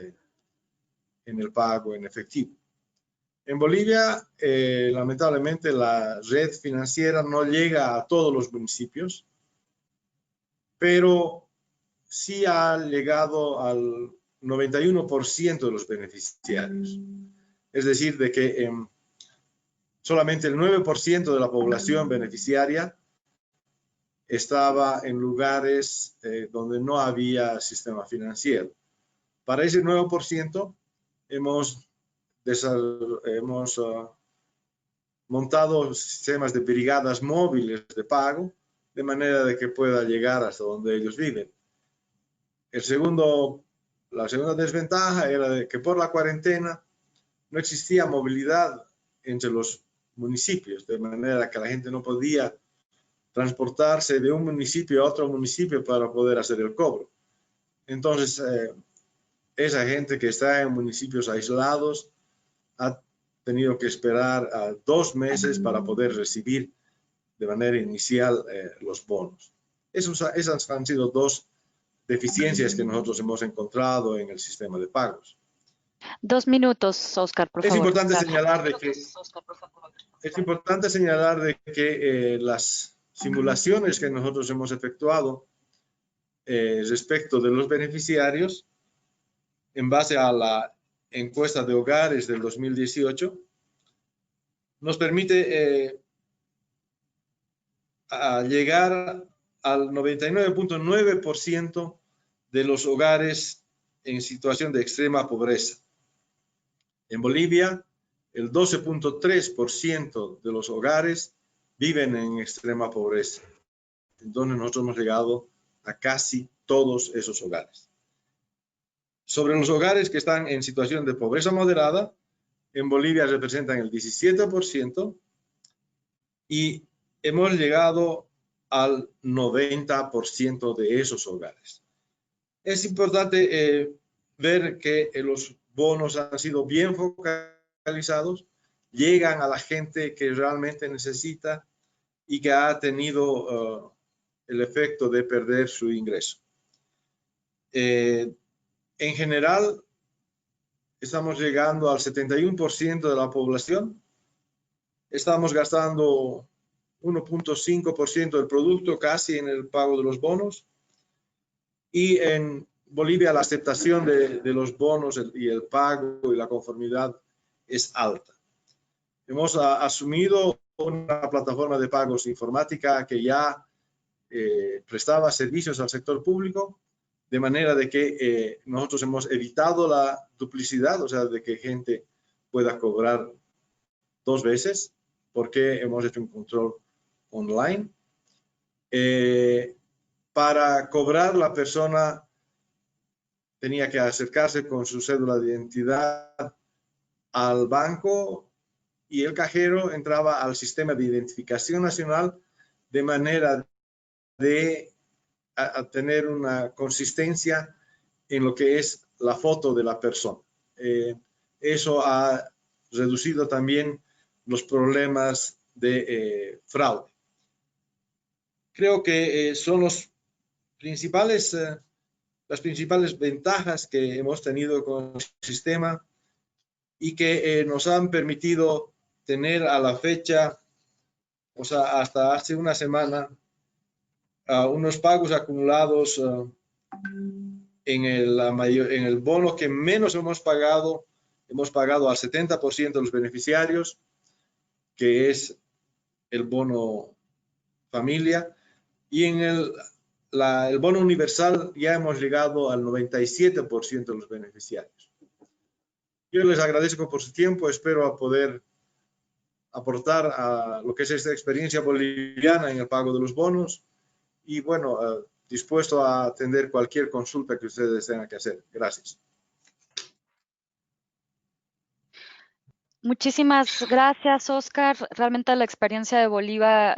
en el pago en efectivo? En Bolivia, lamentablemente, la red financiera no llega a todos los municipios, pero sí ha llegado al 91% de los beneficiarios. Es decir, de que solamente el 9% de la población beneficiaria estaba en lugares donde no había sistema financiero. Para ese 9% hemos montado sistemas de brigadas móviles de pago, de manera de que pueda llegar hasta donde ellos viven. La segunda desventaja era de que por la cuarentena no existía movilidad entre los municipios, de manera que la gente no podía transportarse de un municipio a otro municipio para poder hacer el cobro. Entonces, esa gente que está en municipios aislados ha tenido que esperar 2 meses para poder recibir de manera inicial los bonos. Esas han sido 2 deficiencias que nosotros hemos encontrado en el sistema de pagos. 2 minutos, Oscar, por favor. Es importante señalar de que las simulaciones que nosotros hemos efectuado respecto de los beneficiarios, en base a la encuesta de hogares del 2018, nos permite llegar al 99.9% de los hogares en situación de extrema pobreza. En Bolivia, el 12.3% de los hogares viven en extrema pobreza. Entonces nosotros hemos llegado a casi todos esos hogares. Sobre los hogares que están en situación de pobreza moderada, en Bolivia representan el 17% y hemos llegado al 90% de esos hogares. Es importante ver que los bonos han sido bien focalizados, llegan a la gente que realmente necesita y que ha tenido el efecto de perder su ingreso. En general, estamos llegando al 71% de la población. Estamos gastando 1.5% del producto casi en el pago de los bonos. Y en Bolivia la aceptación de los bonos y el pago y la conformidad es alta. Hemos asumido una plataforma de pagos informática que ya prestaba servicios al sector público, de manera de que nosotros hemos evitado la duplicidad, o sea, de que gente pueda cobrar 2 veces, porque hemos hecho un control online. Para cobrar, la persona tenía que acercarse con su cédula de identidad al banco y el cajero entraba al sistema de identificación nacional, de manera de a tener una consistencia en lo que es la foto de la persona. Eso ha reducido también los problemas de fraude. creo que son las principales ventajas que hemos tenido con el sistema y que nos han permitido tener a la fecha, o sea, hasta hace una semana, unos pagos acumulados en el bono que menos hemos pagado al 70% de los beneficiarios, que es el bono familia, y en el bono universal ya hemos llegado al 97% de los beneficiarios. Yo les agradezco por su tiempo, espero poder aportar a lo que es esta experiencia boliviana en el pago de los bonos y bueno, dispuesto a atender cualquier consulta que ustedes tengan que hacer. Gracias. Muchísimas gracias, Oscar. Realmente la experiencia de Bolivia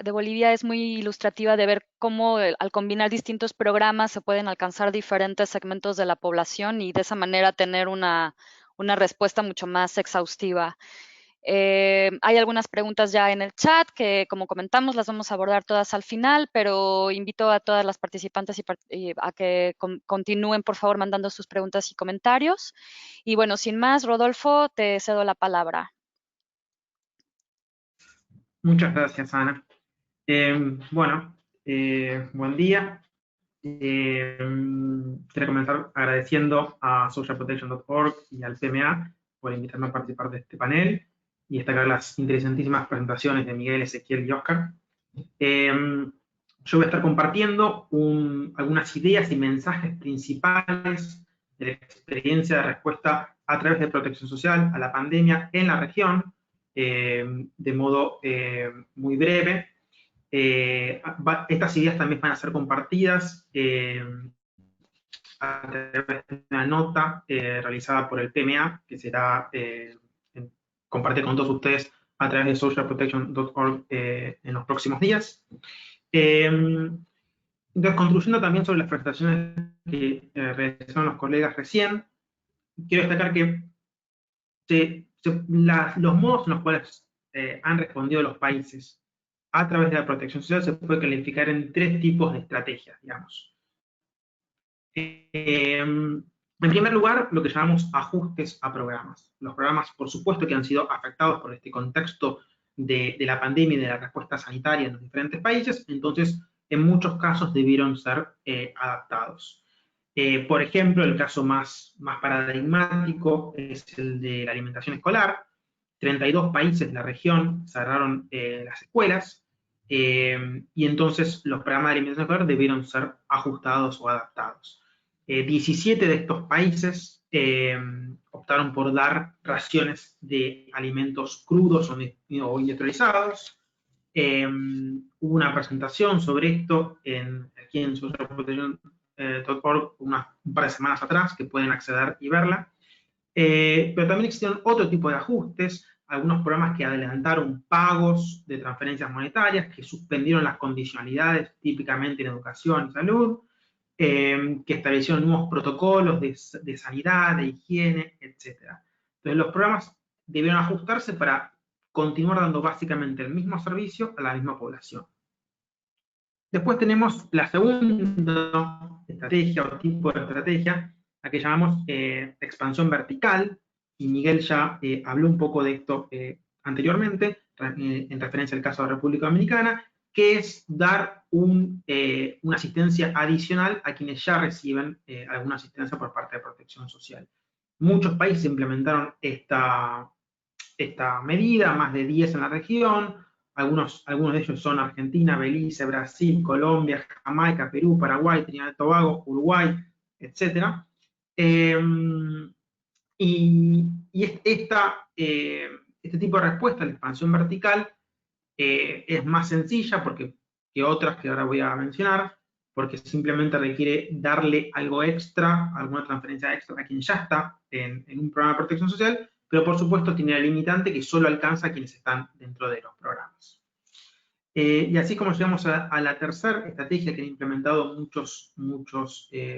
es muy ilustrativa de ver cómo al combinar distintos programas se pueden alcanzar diferentes segmentos de la población y de esa manera tener una respuesta mucho más exhaustiva. Hay algunas preguntas ya en el chat que, como comentamos, las vamos a abordar todas al final, pero invito a todas las participantes a que continúen, por favor, mandando sus preguntas y comentarios. Y bueno, sin más, Rodolfo, te cedo la palabra. Muchas gracias, Ana. Buen día. Quiero comenzar agradeciendo a socialprotection.org y al PMA por invitarme a participar de este panel y destacar las interesantísimas presentaciones de Miguel, Ezequiel y Oscar. Yo voy a estar compartiendo algunas ideas y mensajes principales de la experiencia de respuesta a través de protección social a la pandemia en la región, de modo muy breve. Estas ideas también van a ser compartidas a través de una nota realizada por el PMA, que será compartida con todos ustedes a través de socialprotection.org en los próximos días. Entonces, construyendo también sobre las presentaciones que realizaron los colegas recién, quiero destacar que los modos en los cuales han respondido los países a través de la protección social se puede calificar en tres tipos de estrategias, digamos. En primer lugar, lo que llamamos ajustes a programas. Los programas, por supuesto, que han sido afectados por este contexto de la pandemia y de la respuesta sanitaria en los diferentes países, entonces, en muchos casos debieron ser adaptados. Por ejemplo, el caso más paradigmático es el de la alimentación escolar. 32 países de la región cerraron las escuelas, y entonces los programas de alimentación escolar debieron ser ajustados o adaptados. 17 de estos países optaron por dar raciones de alimentos crudos o industrializados. Hubo una presentación sobre esto aquí en socialprotection.org un par de semanas atrás, que pueden acceder y verla. Pero también existieron otro tipo de ajustes, algunos programas que adelantaron pagos de transferencias monetarias, que suspendieron las condicionalidades, típicamente en educación y salud, que establecieron nuevos protocolos de sanidad, de higiene, etc. Entonces los programas debieron ajustarse para continuar dando básicamente el mismo servicio a la misma población. Después tenemos la segunda estrategia o tipo de estrategia, la que llamamos expansión vertical, y Miguel ya habló un poco de esto anteriormente, en referencia al caso de la República Dominicana, que es dar una asistencia adicional a quienes ya reciben alguna asistencia por parte de protección social. Muchos países implementaron esta medida, más de 10 en la región. Algunos de ellos son Argentina, Belice, Brasil, Colombia, Jamaica, Perú, Paraguay, Trinidad y Tobago, Uruguay, etc. Este tipo de respuesta a la expansión vertical es más sencilla que otras que ahora voy a mencionar, porque simplemente requiere darle algo extra, alguna transferencia extra a quien ya está en un programa de protección social, pero por supuesto tiene la limitante que solo alcanza a quienes están dentro de los programas. Y así como llegamos a la tercera estrategia que han implementado muchos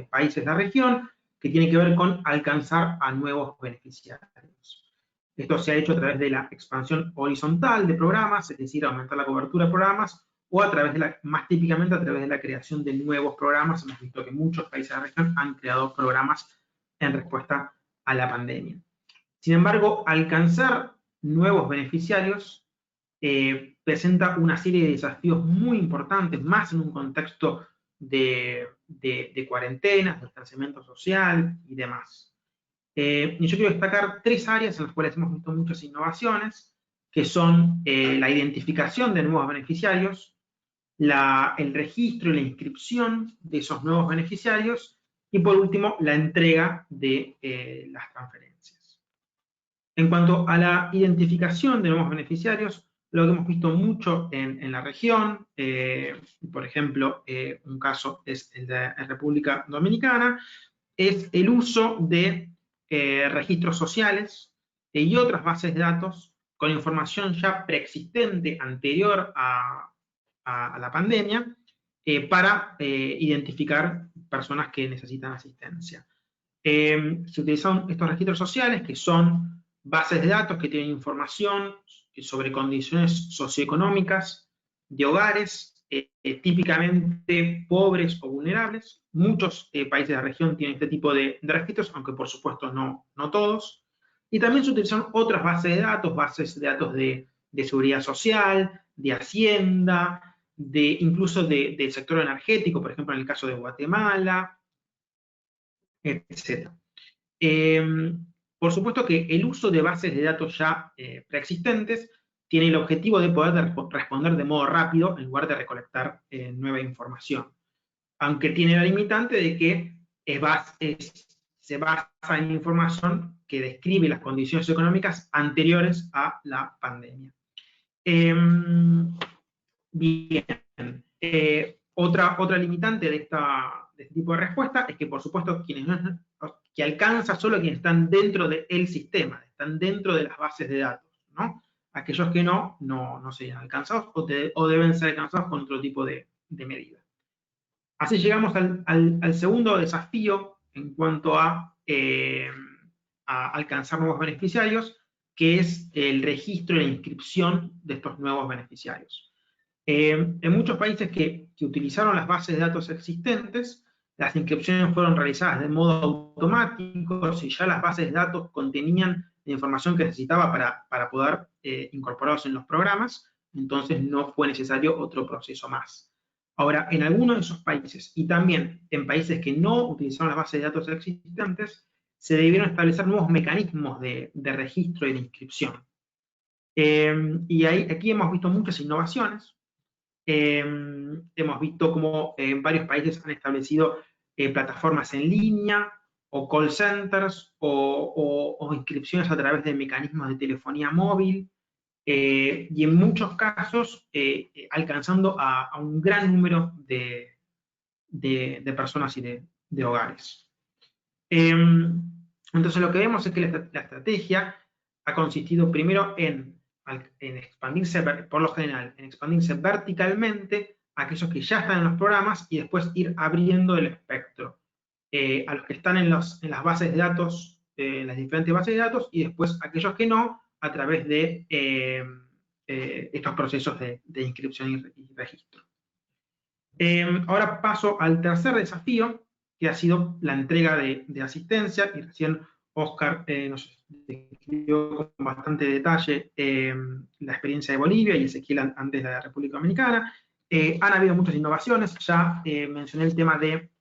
países de la región, que tiene que ver con alcanzar a nuevos beneficiarios. Esto se ha hecho a través de la expansión horizontal de programas, es decir, aumentar la cobertura de programas, o a través más típicamente a través de la creación de nuevos programas. Hemos visto que muchos países de la región han creado programas en respuesta a la pandemia. Sin embargo, alcanzar nuevos beneficiarios presenta una serie de desafíos muy importantes, más en un contexto de cuarentenas, de distanciamiento social y demás. Y yo quiero destacar 3 áreas en las cuales hemos visto muchas innovaciones, que son la identificación de nuevos beneficiarios, el registro y la inscripción de esos nuevos beneficiarios, y por último, la entrega de las transferencias. En cuanto a la identificación de nuevos beneficiarios, lo que hemos visto mucho en la región, por ejemplo, un caso es el de República Dominicana, es el uso de registros sociales y otras bases de datos con información ya preexistente anterior a la pandemia para identificar personas que necesitan asistencia. Se utilizan estos registros sociales, que son bases de datos que tienen información sobre condiciones socioeconómicas de hogares, típicamente pobres o vulnerables. Muchos países de la región tienen este tipo de registros, aunque por supuesto no todos. Y también se utilizan otras bases de datos de seguridad social, de hacienda, incluso del sector energético, por ejemplo en el caso de Guatemala, etc. Por supuesto que el uso de bases de datos ya preexistentes tiene el objetivo de poder responder de modo rápido en lugar de recolectar nueva información. Aunque tiene la limitante de que se basa en información que describe las condiciones económicas anteriores a la pandemia. Bien. Otra limitante de este tipo de respuesta es que, por supuesto, que alcanza solo quienes están dentro del sistema, están dentro de las bases de datos, ¿no? Aquellos que no serían alcanzados o deben ser alcanzados con otro tipo de medida. Así llegamos al segundo desafío en cuanto a alcanzar nuevos beneficiarios, que es el registro y la inscripción de estos nuevos beneficiarios. En muchos países que utilizaron las bases de datos existentes, las inscripciones fueron realizadas de modo automático. Si ya las bases de datos contenían la información que necesitaba para poder incorporarse en los programas, entonces no fue necesario otro proceso más. Ahora, en algunos de esos países, y también en países que no utilizaron las bases de datos existentes, se debieron establecer nuevos mecanismos de registro y de inscripción. Y aquí hemos visto muchas innovaciones. Hemos visto cómo en varios países han establecido plataformas en línea, o call centers, o inscripciones a través de mecanismos de telefonía móvil, y en muchos casos alcanzando a un gran número de personas y de hogares. Entonces lo que vemos es que la estrategia ha consistido primero en expandirse, por lo general, en expandirse verticalmente a aquellos que ya están en los programas y después ir abriendo el espectro a los que están en las bases de datos, las diferentes bases de datos, y después a aquellos que no, a través de estos procesos de inscripción y registro. Ahora paso al tercer desafío, que ha sido la entrega de asistencia, y recién Oscar nos describió con bastante detalle la experiencia de Bolivia y Ezequiel antes de la República Dominicana. Han habido muchas innovaciones, ya mencioné el tema de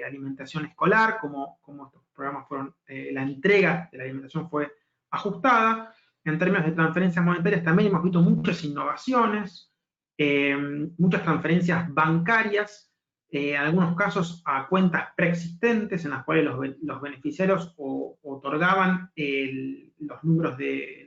alimentación escolar, como estos programas fueron, la entrega de la alimentación fue ajustada. En términos de transferencias monetarias también hemos visto muchas innovaciones, muchas transferencias bancarias, en algunos casos a cuentas preexistentes en las cuales los beneficiarios otorgaban los números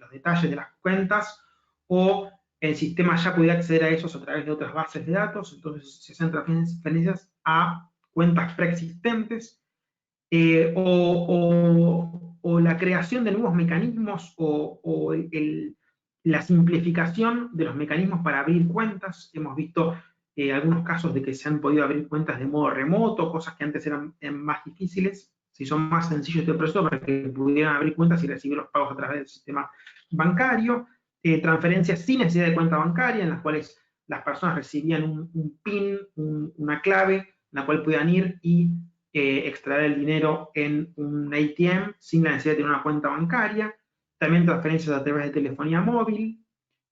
los detalles de las cuentas, o el sistema ya podía acceder a esos a través de otras bases de datos. Entonces se hacen transferencias a cuentas preexistentes, o la creación de nuevos mecanismos, o la simplificación de los mecanismos para abrir cuentas. Hemos visto algunos casos de que se han podido abrir cuentas de modo remoto, cosas que antes eran más difíciles, si son más sencillos este proceso para que pudieran abrir cuentas y recibir los pagos a través del sistema bancario. Transferencias sin necesidad de cuenta bancaria, en las cuales las personas recibían un PIN, una clave, en la cual podían ir y extraer el dinero en un ATM sin la necesidad de tener una cuenta bancaria, también transferencias a través de telefonía móvil,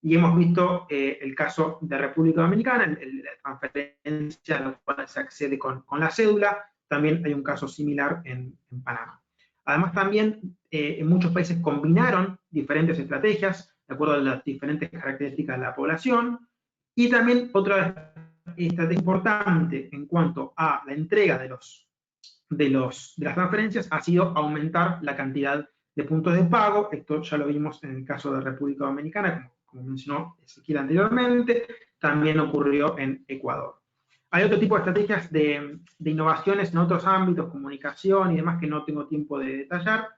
y hemos visto el caso de República Dominicana, la transferencia a la cual se accede con la cédula. También hay un caso similar en Panamá. Además, también en muchos países combinaron diferentes estrategias de acuerdo a las diferentes características de la población. Y también otra estrategia importante en cuanto a la entrega de las transferencias ha sido aumentar la cantidad de puntos de pago. Esto ya lo vimos en el caso de República Dominicana, como mencionó Ezequiel anteriormente, también ocurrió en Ecuador. Hay otro tipo de estrategias de innovaciones en otros ámbitos, comunicación y demás, que no tengo tiempo de detallar,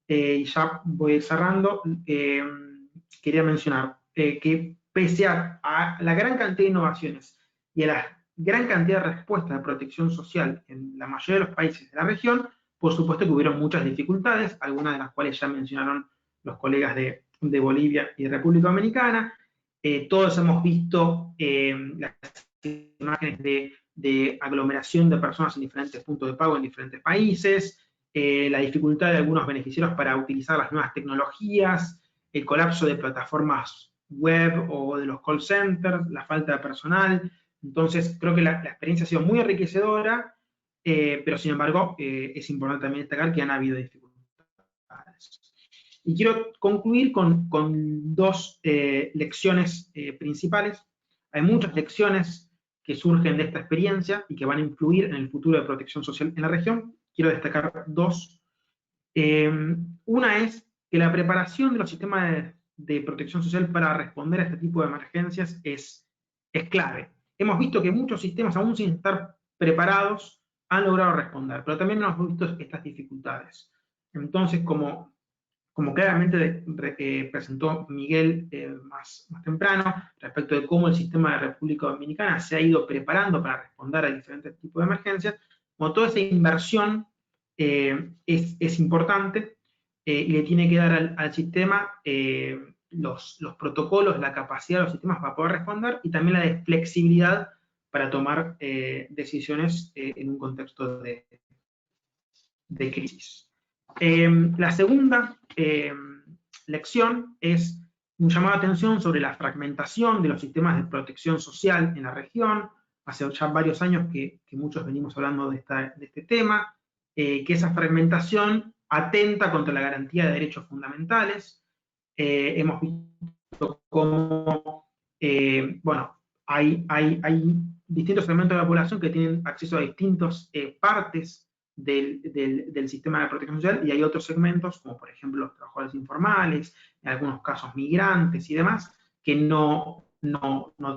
y ya voy a ir cerrando. Quería mencionar que pese a la gran cantidad de innovaciones y a la gran cantidad de respuestas de protección social en la mayoría de los países de la región, por supuesto que hubieron muchas dificultades, algunas de las cuales ya mencionaron los colegas de Bolivia y de República Dominicana. Todos hemos visto las imágenes de aglomeración de personas en diferentes puntos de pago en diferentes países, la dificultad de algunos beneficiarios para utilizar las nuevas tecnologías, el colapso de plataformas web o de los call centers, la falta de personal. Entonces, creo que la experiencia ha sido muy enriquecedora, pero sin embargo, es importante también destacar que han habido dificultades. Y quiero concluir con dos lecciones principales. Hay muchas lecciones que surgen de esta experiencia y que van a influir en el futuro de protección social en la región. Quiero destacar dos. Una es que la preparación de los sistemas de protección social para responder a este tipo de emergencias es clave. Hemos visto que muchos sistemas, aún sin estar preparados, han logrado responder, pero también hemos visto estas dificultades. Entonces, como claramente presentó Miguel más temprano, respecto de cómo el sistema de República Dominicana se ha ido preparando para responder a diferentes tipos de emergencias, como toda esa inversión es importante y le tiene que dar al sistema los protocolos, la capacidad de los sistemas para poder responder y también la flexibilidad para tomar decisiones en un contexto de crisis. La segunda lección es un llamado de atención sobre la fragmentación de los sistemas de protección social en la región. Hace ya varios años que muchos venimos hablando de este tema, que esa fragmentación atenta contra la garantía de derechos fundamentales. Hemos visto cómo, bueno, hay distintos segmentos de la población que tienen acceso a distintas partes del sistema de protección social, y hay otros segmentos, como por ejemplo los trabajadores informales, en algunos casos migrantes y demás, que no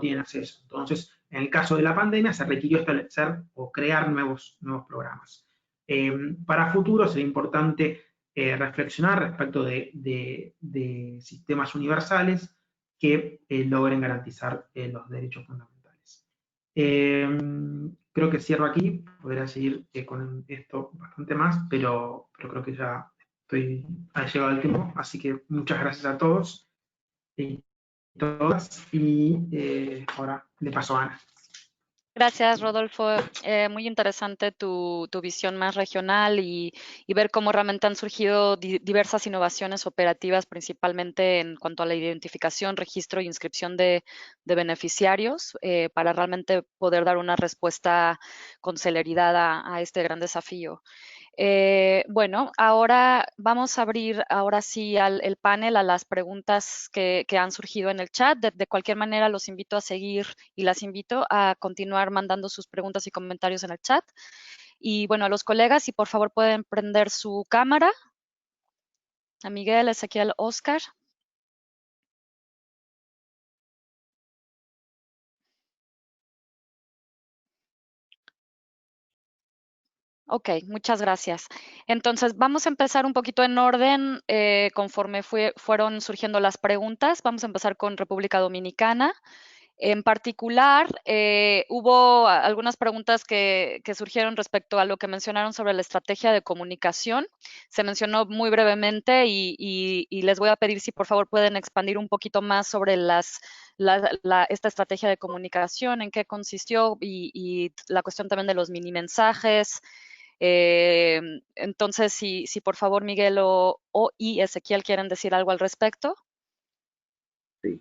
tienen acceso. Entonces, en el caso de la pandemia, se requirió establecer o crear nuevos programas. Para futuro sería importante reflexionar respecto de sistemas universales que logren garantizar los derechos fundamentales. Creo que cierro aquí, podría seguir con esto bastante más, pero creo que ya ha llegado el tiempo, así que muchas gracias a todos y todas, y ahora le paso a Ana. Gracias, Rodolfo. Muy interesante tu visión más regional y ver cómo realmente han surgido diversas innovaciones operativas, principalmente en cuanto a la identificación, registro e inscripción de beneficiarios, para realmente poder dar una respuesta con celeridad a este gran desafío. Bueno, ahora vamos a abrir ahora sí el panel a las preguntas que han surgido en el chat. De cualquier manera, los invito a seguir y las invito a continuar mandando sus preguntas y comentarios en el chat. Y bueno, a los colegas, si por favor pueden prender su cámara. A Miguel, Ezequiel, Oscar. Ok, muchas gracias. Entonces, vamos a empezar un poquito en orden conforme fueron surgiendo las preguntas. Vamos a empezar con República Dominicana. En particular, hubo algunas preguntas que surgieron respecto a lo que mencionaron sobre la estrategia de comunicación. Se mencionó muy brevemente y les voy a pedir si por favor pueden expandir un poquito más sobre esta estrategia de comunicación, en qué consistió y la cuestión también de los mini mensajes. Entonces, si por favor Miguel y Ezequiel quieren decir algo al respecto. Sí.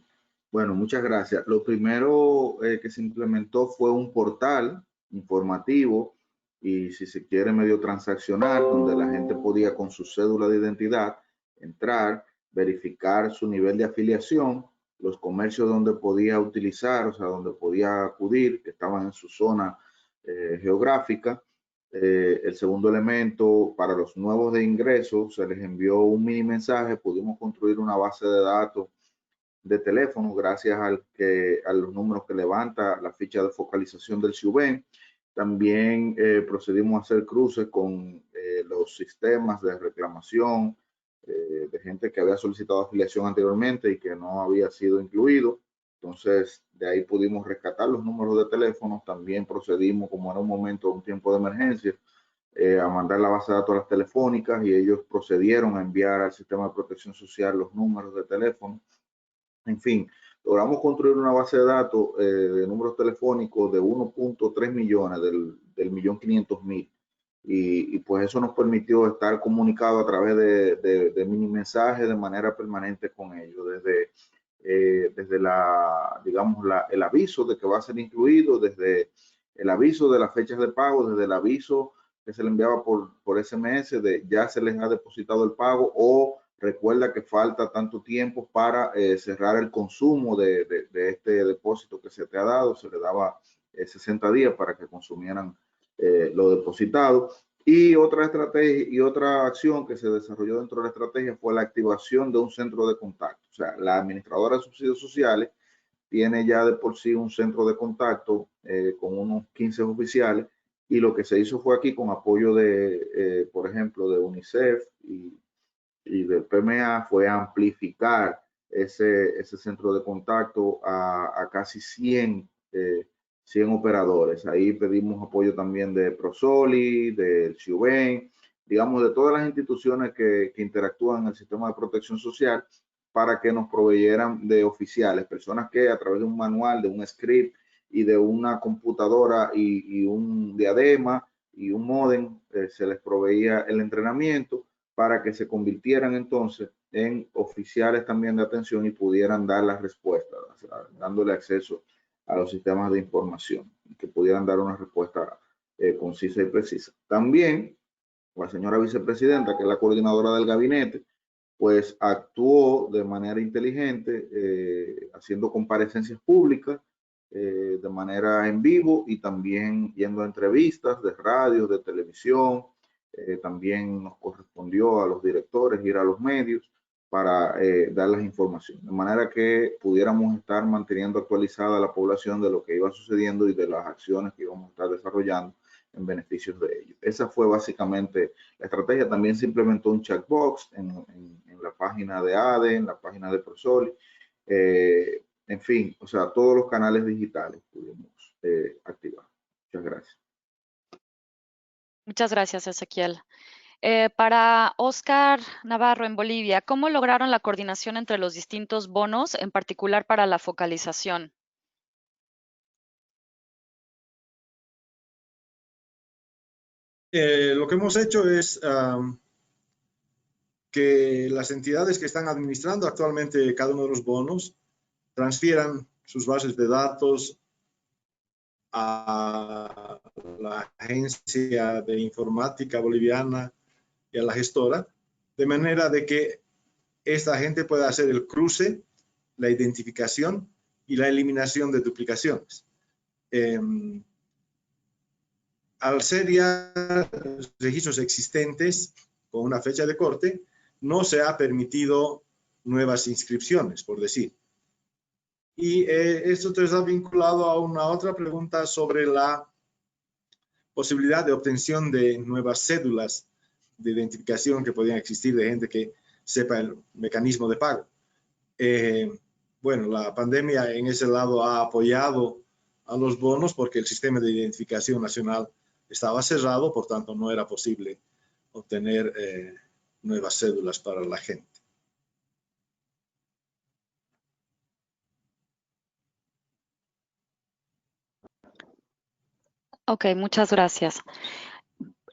Bueno, muchas gracias. Lo primero que se implementó fue un portal informativo y, si se quiere, medio transaccional, donde la gente podía con su cédula de identidad entrar, verificar su nivel de afiliación, los comercios donde podía utilizar, o sea, donde podía acudir, que estaban en su zona geográfica. El segundo elemento, para los nuevos de ingreso, se les envió un mini mensaje, pudimos construir una base de datos de teléfono gracias a los números que levanta la ficha de focalización del SIUBEN. También procedimos a hacer cruces con los sistemas de reclamación de gente que había solicitado afiliación anteriormente y que no había sido incluido. Entonces, de ahí pudimos rescatar los números de teléfono. También procedimos, como era un tiempo de emergencia, a mandar la base de datos a las telefónicas, y ellos procedieron a enviar al sistema de protección social los números de teléfono. En fin, logramos construir una base de datos de números telefónicos de 1.3 millones del 1.500.000. Y pues eso nos permitió estar comunicados a través de mini mensajes de manera permanente con ellos, desde el aviso de que va a ser incluido, desde el aviso de las fechas de pago, desde el aviso que se le enviaba por SMS de ya se les ha depositado el pago, o recuerda que falta tanto tiempo para cerrar el consumo de este depósito que se te ha dado. Se le daba 60 días para que consumieran lo depositado. Y otra estrategia y otra acción que se desarrolló dentro de la estrategia fue la activación de un centro de contacto. O sea, la administradora de subsidios sociales tiene ya de por sí un centro de contacto con unos 15 oficiales, y lo que se hizo fue aquí, con apoyo de, por ejemplo, de UNICEF y del PMA, fue amplificar ese centro de contacto a casi 100 operadores. Ahí pedimos apoyo también de Prosoli, del SIUBEN, digamos, de todas las instituciones que interactúan en el sistema de protección social, para que nos proveyeran de oficiales, personas que a través de un manual, de un script y de una computadora y un diadema y un módem, se les proveía el entrenamiento para que se convirtieran entonces en oficiales también de atención y pudieran dar las respuestas, o sea, dándole acceso a los sistemas de información, que pudieran dar una respuesta concisa y precisa. También la señora vicepresidenta, que es la coordinadora del gabinete, pues actuó de manera inteligente, haciendo comparecencias públicas de manera en vivo, y también yendo a entrevistas de radio, de televisión. También nos correspondió a los directores ir a los medios para dar las informaciones, de manera que pudiéramos estar manteniendo actualizada a la población de lo que iba sucediendo y de las acciones que íbamos a estar desarrollando en beneficios de ellos. Esa fue básicamente la estrategia. También se implementó un chatbox en la página de ADE, en la página de Prosoli. En fin, o sea, todos los canales digitales pudimos activar. Muchas gracias. Muchas gracias, Ezequiel. Para Oscar Navarro, en Bolivia, ¿cómo lograron la coordinación entre los distintos bonos, en particular para la focalización? Lo que hemos hecho es que las entidades que están administrando actualmente cada uno de los bonos transfieran sus bases de datos a la agencia de informática boliviana y a la gestora, de manera de que esta gente pueda hacer el cruce, la identificación y la eliminación de duplicaciones. Al ser ya registros existentes con una fecha de corte, no se ha permitido nuevas inscripciones, por decir. Y esto está vinculado a una otra pregunta sobre la posibilidad de obtención de nuevas cédulas de identificación que podrían existir de gente que sepa el mecanismo de pago. bueno, la pandemia en ese lado ha apoyado a los bonos porque el sistema de identificación nacional estaba cerrado, por tanto no era posible obtener nuevas cédulas para la gente. Ok, muchas gracias.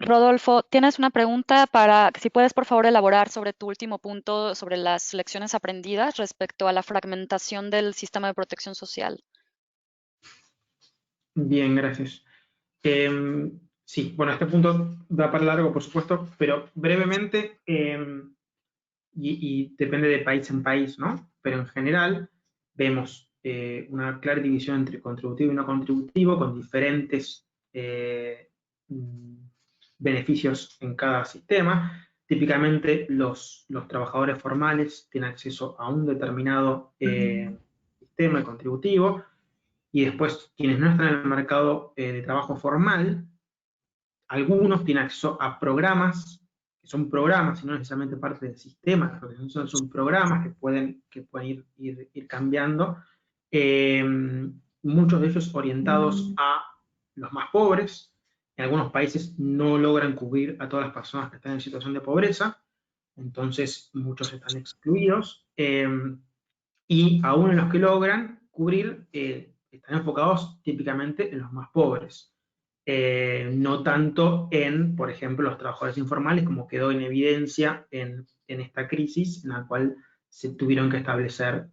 Rodolfo, tienes una pregunta para, si puedes por favor elaborar sobre tu último punto sobre las lecciones aprendidas respecto a la fragmentación del sistema de protección social. Bien, gracias. Sí, bueno, este punto da para largo, por supuesto, pero brevemente, y depende de país en país, ¿no? Pero en general vemos una clara división entre contributivo y no contributivo, con diferentes beneficios en cada sistema. Típicamente los trabajadores formales tienen acceso a un determinado sistema contributivo, y después quienes no están en el mercado de trabajo formal, algunos tienen acceso a programas, que son programas y no necesariamente parte del sistema, son programas que pueden ir cambiando, muchos de ellos orientados a los más pobres. En algunos países no logran cubrir a todas las personas que están en situación de pobreza, entonces muchos están excluidos, y aún en los que logran cubrir, están enfocados típicamente en los más pobres. No tanto en, por ejemplo, los trabajadores informales, como quedó en evidencia en esta crisis, en la cual se tuvieron que establecer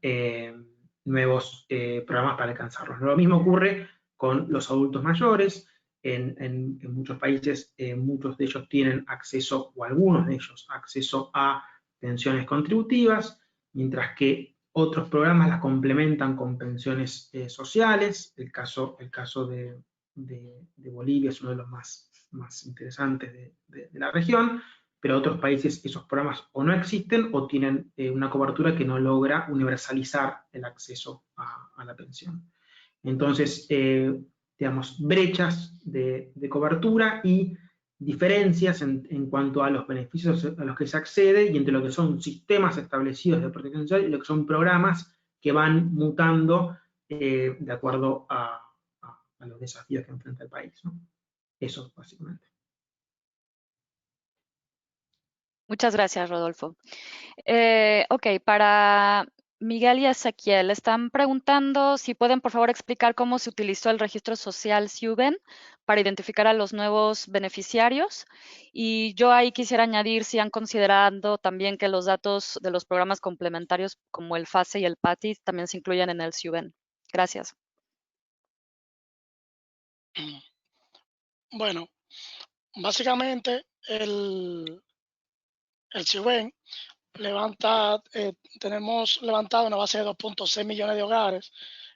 nuevos programas para alcanzarlos. Lo mismo ocurre con los adultos mayores. En muchos países, muchos de ellos tienen acceso, o algunos de ellos, acceso a pensiones contributivas, mientras que otros programas las complementan con pensiones sociales. El caso de Bolivia es uno de los más interesantes de la región, pero otros países esos programas o no existen o tienen una cobertura que no logra universalizar el acceso a la pensión. Entonces, digamos, brechas de cobertura y diferencias en cuanto a los beneficios a los que se accede y entre lo que son sistemas establecidos de protección social y lo que son programas que van mutando de acuerdo a los desafíos que enfrenta el país, ¿no? Eso, básicamente. Muchas gracias, Rodolfo. Ok, para Miguel y Ezequiel, están preguntando si pueden, por favor, explicar cómo se utilizó el registro social SIUBEN para identificar a los nuevos beneficiarios. Y yo ahí quisiera añadir si han considerado también que los datos de los programas complementarios como el FASE y el PATI también se incluyen en el SIUBEN. Gracias. Bueno, básicamente el SIUBEN tenemos levantado una base de 2.6 millones de hogares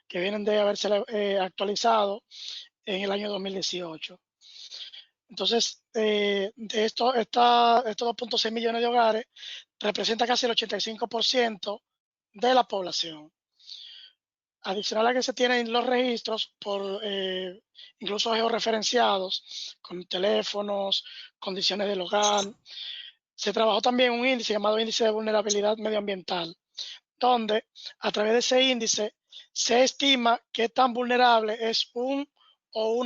que vienen de haberse actualizado en el año 2018. Entonces, de estos 2.6 millones de hogares representa casi el 85% de la población. Adicional a que se tienen los registros por incluso georreferenciados con teléfonos, condiciones del hogar. Se trabajó también un índice llamado índice de vulnerabilidad medioambiental, donde a través de ese índice se estima qué tan vulnerable es uno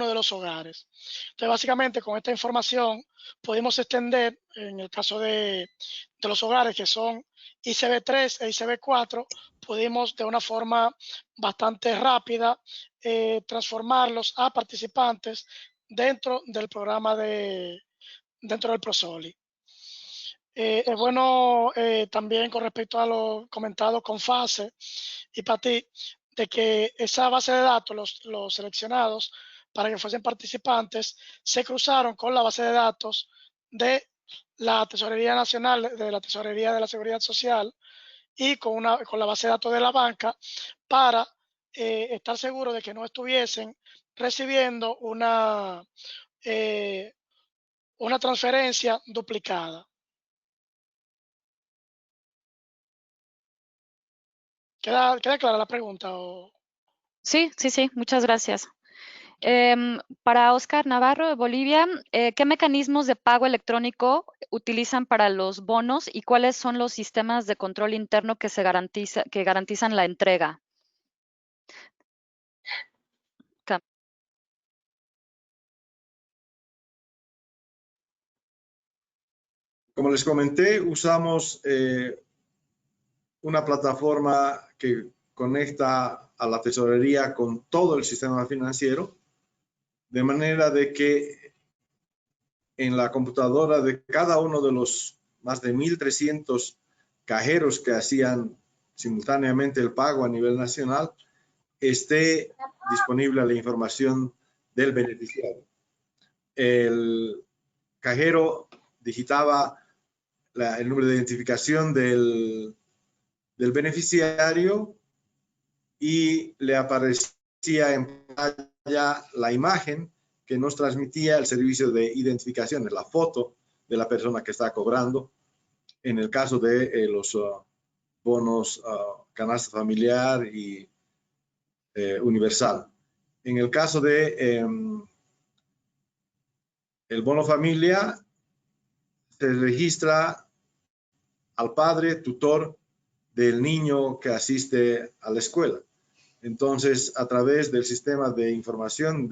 de los hogares. Entonces, básicamente, con esta información pudimos extender, en el caso de los hogares que son ICB3 e ICB4, pudimos de una forma bastante rápida transformarlos a participantes dentro del programa dentro del ProSoli. Es bueno también con respecto a lo comentado con FASE y PATI, de que esa base de datos, los seleccionados para que fuesen participantes, se cruzaron con la base de datos de la Tesorería Nacional, de la Tesorería de la Seguridad Social y con la base de datos de la banca para estar seguro de que no estuviesen recibiendo una transferencia duplicada. ¿Queda clara la pregunta? Sí, muchas gracias. Para Oscar Navarro de Bolivia, ¿qué mecanismos de pago electrónico utilizan para los bonos y cuáles son los sistemas de control interno que garantizan la entrega? Como les comenté, usamos una plataforma que conecta a la tesorería con todo el sistema financiero, de manera de que en la computadora de cada uno de los más de 1.300 cajeros que hacían simultáneamente el pago a nivel nacional, esté disponible la información del beneficiario. El cajero digitaba el número de identificación del beneficiario y le aparecía en pantalla la imagen que nos transmitía el servicio de identificación, la foto de la persona que está cobrando, en el caso de los bonos canasta familiar y universal. En el caso de el bono familia, se registra al padre tutor del niño que asiste a la escuela. Entonces, a través del sistema de información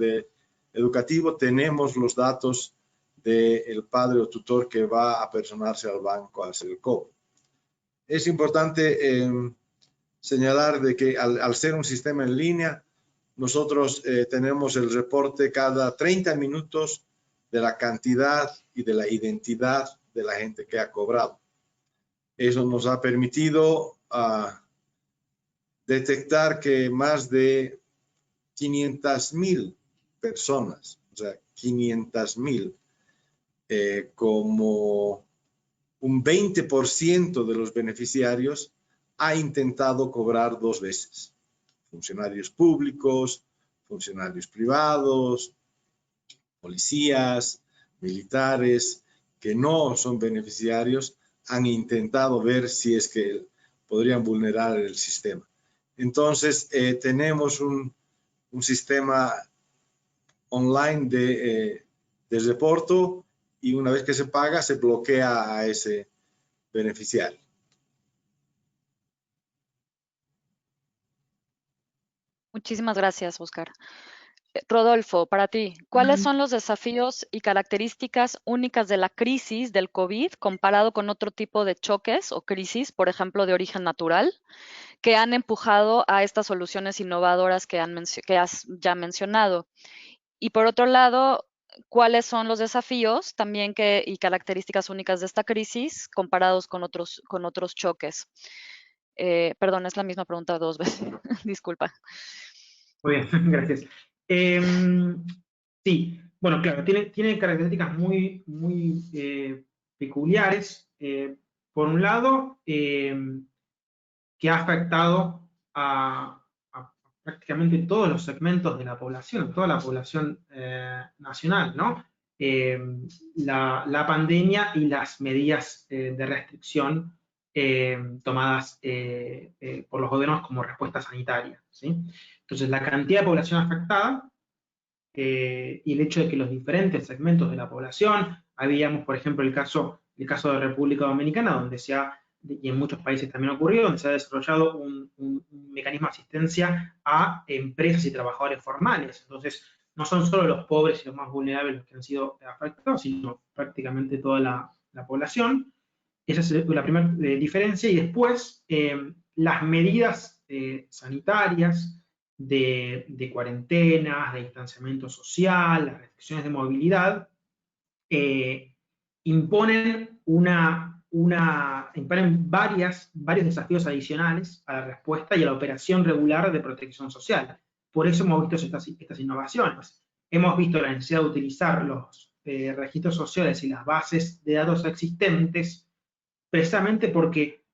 educativo, tenemos los datos del padre o tutor que va a personarse al banco a hacer el cobro. Es importante señalar de que al ser un sistema en línea, nosotros tenemos el reporte cada 30 minutos de la cantidad y de la identidad de la gente que ha cobrado. Eso nos ha permitido detectar que más de 500.000 personas, o sea, 500.000, como un 20% de los beneficiarios ha intentado cobrar 2 veces. Funcionarios públicos, funcionarios privados, policías, militares, que no son beneficiarios, han intentado ver si es que podrían vulnerar el sistema. Entonces, tenemos un sistema online de reporto y una vez que se paga, se bloquea a ese beneficiario. Muchísimas gracias, Oscar. Rodolfo, para ti, ¿cuáles son los desafíos y características únicas de la crisis del COVID comparado con otro tipo de choques o crisis, por ejemplo, de origen natural, que han empujado a estas soluciones innovadoras que has ya mencionado? Y por otro lado, ¿cuáles son los desafíos también y características únicas de esta crisis comparados con otros choques? Perdón, es la misma pregunta 2 veces. Disculpa. Muy bien, gracias. Sí, bueno, claro, tiene características muy peculiares. Por un lado, que ha afectado a prácticamente todos los segmentos de la población, toda la población nacional, ¿no? La pandemia y las medidas de restricción tomadas por los gobiernos como respuesta sanitaria, ¿sí? Entonces, la cantidad de población afectada y el hecho de que los diferentes segmentos de la población, habíamos, por ejemplo, el caso de República Dominicana, donde y en muchos países también ocurrió, donde se ha desarrollado un mecanismo de asistencia a empresas y trabajadores formales. Entonces, no son solo los pobres y los más vulnerables los que han sido afectados, sino prácticamente toda la población. Esa es la primera diferencia. Y después, las medidas sanitarias de cuarentenas, de distanciamiento social, las restricciones de movilidad, imponen varios desafíos adicionales a la respuesta y a la operación regular de protección social. Por eso hemos visto estas innovaciones. Hemos visto la necesidad de utilizar los registros sociales y las bases de datos existentes, precisamente porque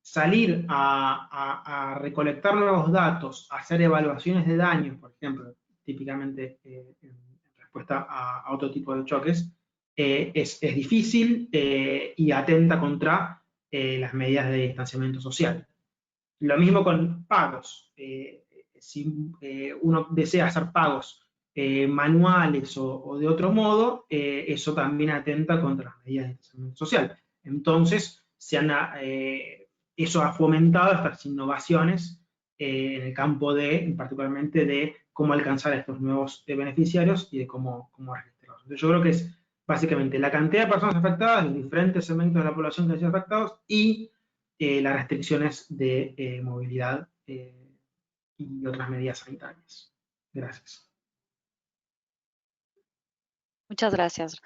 salir a recolectar nuevos datos, hacer evaluaciones de daños, por ejemplo, típicamente en respuesta a otro tipo de choques, es difícil y atenta contra las medidas de distanciamiento social. Lo mismo con pagos. Si uno desea hacer pagos manuales o de otro modo, eso también atenta contra las medidas de distanciamiento social. Entonces, eso ha fomentado estas innovaciones en el campo particularmente de cómo alcanzar a estos nuevos beneficiarios y de cómo registrarlos. Entonces yo creo que básicamente la cantidad de personas afectadas, los diferentes segmentos de la población que han sido afectados y las restricciones de movilidad y otras medidas sanitarias. Gracias. Muchas gracias.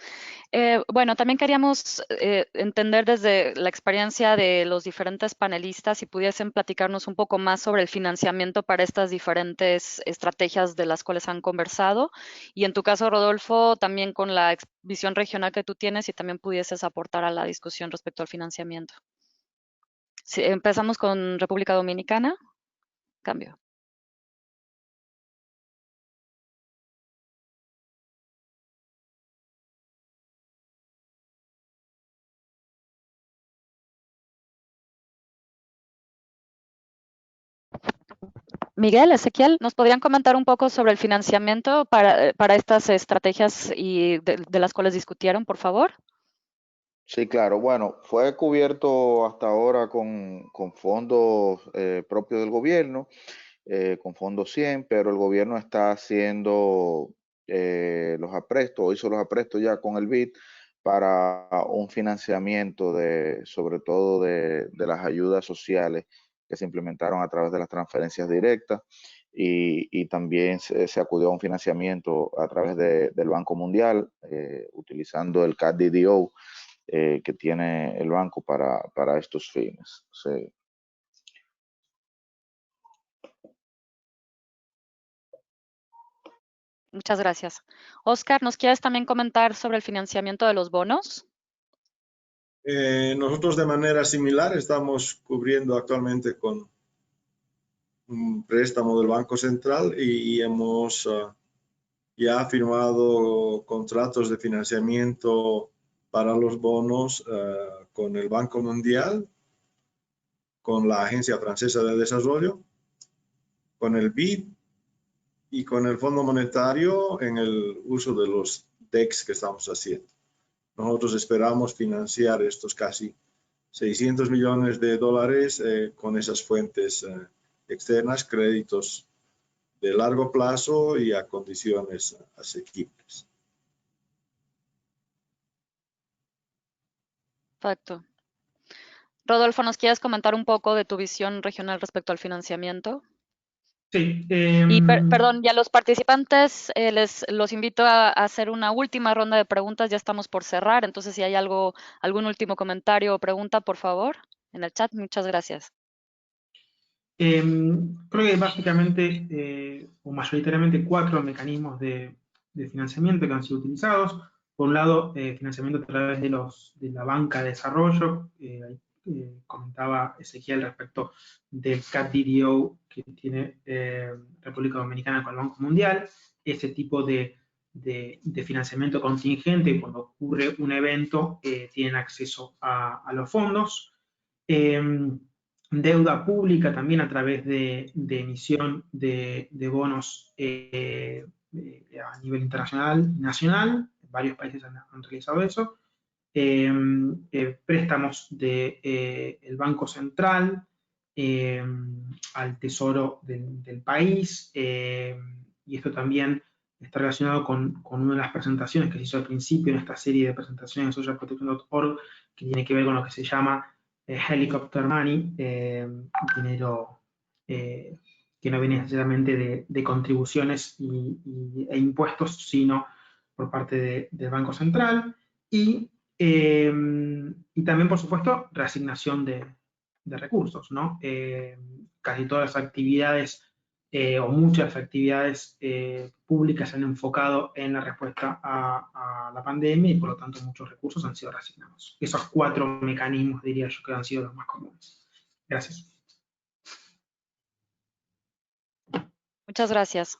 Bueno, también queríamos entender desde la experiencia de los diferentes panelistas si pudiesen platicarnos un poco más sobre el financiamiento para estas diferentes estrategias de las cuales han conversado. Y en tu caso, Rodolfo, también con la visión regional que tú tienes y también pudieses aportar a la discusión respecto al financiamiento. Sí, empezamos con República Dominicana. Cambio. Miguel, Ezequiel, ¿nos podrían comentar un poco sobre el financiamiento para estas estrategias y de las cuales discutieron, por favor? Sí, claro. Bueno, fue cubierto hasta ahora con fondos propios del gobierno, con fondos 100, pero el gobierno está haciendo los aprestos, o hizo los aprestos ya con el BID para un financiamiento sobre todo de las ayudas sociales que se implementaron a través de las transferencias directas y también se acudió a un financiamiento a través del Banco Mundial utilizando el CAD-DDO que tiene el banco para estos fines. Sí. Muchas gracias. Oscar, ¿nos quieres también comentar sobre el financiamiento de los bonos? Nosotros de manera similar estamos cubriendo actualmente con un préstamo del Banco Central y hemos ya firmado contratos de financiamiento para los bonos con el Banco Mundial, con la Agencia Francesa de Desarrollo, con el BID y con el Fondo Monetario en el uso de los DEX que estamos haciendo. Nosotros esperamos financiar estos casi 600 millones de dólares con esas fuentes externas, créditos de largo plazo y a condiciones asequibles. Perfecto. Rodolfo, ¿nos quieres comentar un poco de tu visión regional respecto al financiamiento? Sí. Y perdón, ya los participantes los invito a hacer una última ronda de preguntas, ya estamos por cerrar, entonces si hay algún último comentario o pregunta, por favor, en el chat, muchas gracias. Creo que básicamente o mayoritariamente 4 mecanismos de financiamiento que han sido utilizados. Por un lado, financiamiento a través de la banca de desarrollo. Comentaba Ezequiel respecto del CAD-DDO que tiene República Dominicana con el Banco Mundial. Ese tipo de financiamiento contingente, cuando ocurre un evento, tienen acceso a los fondos. Deuda pública también a través de emisión de bonos a nivel internacional y nacional. Varios países han realizado eso. Préstamos del Banco Central al Tesoro del país. Y esto también está relacionado con una de las presentaciones que se hizo al principio en esta serie de presentaciones en socialprotection.org, que tiene que ver con lo que se llama helicopter money, dinero que no viene necesariamente de contribuciones e impuestos, sino por parte del Banco Central. Y también, por supuesto, reasignación de recursos, ¿no? Casi todas las actividades o muchas actividades públicas se han enfocado en la respuesta a la pandemia y por lo tanto muchos recursos han sido reasignados. Esos 4 mecanismos, diría yo, que han sido los más comunes. Gracias. Muchas gracias.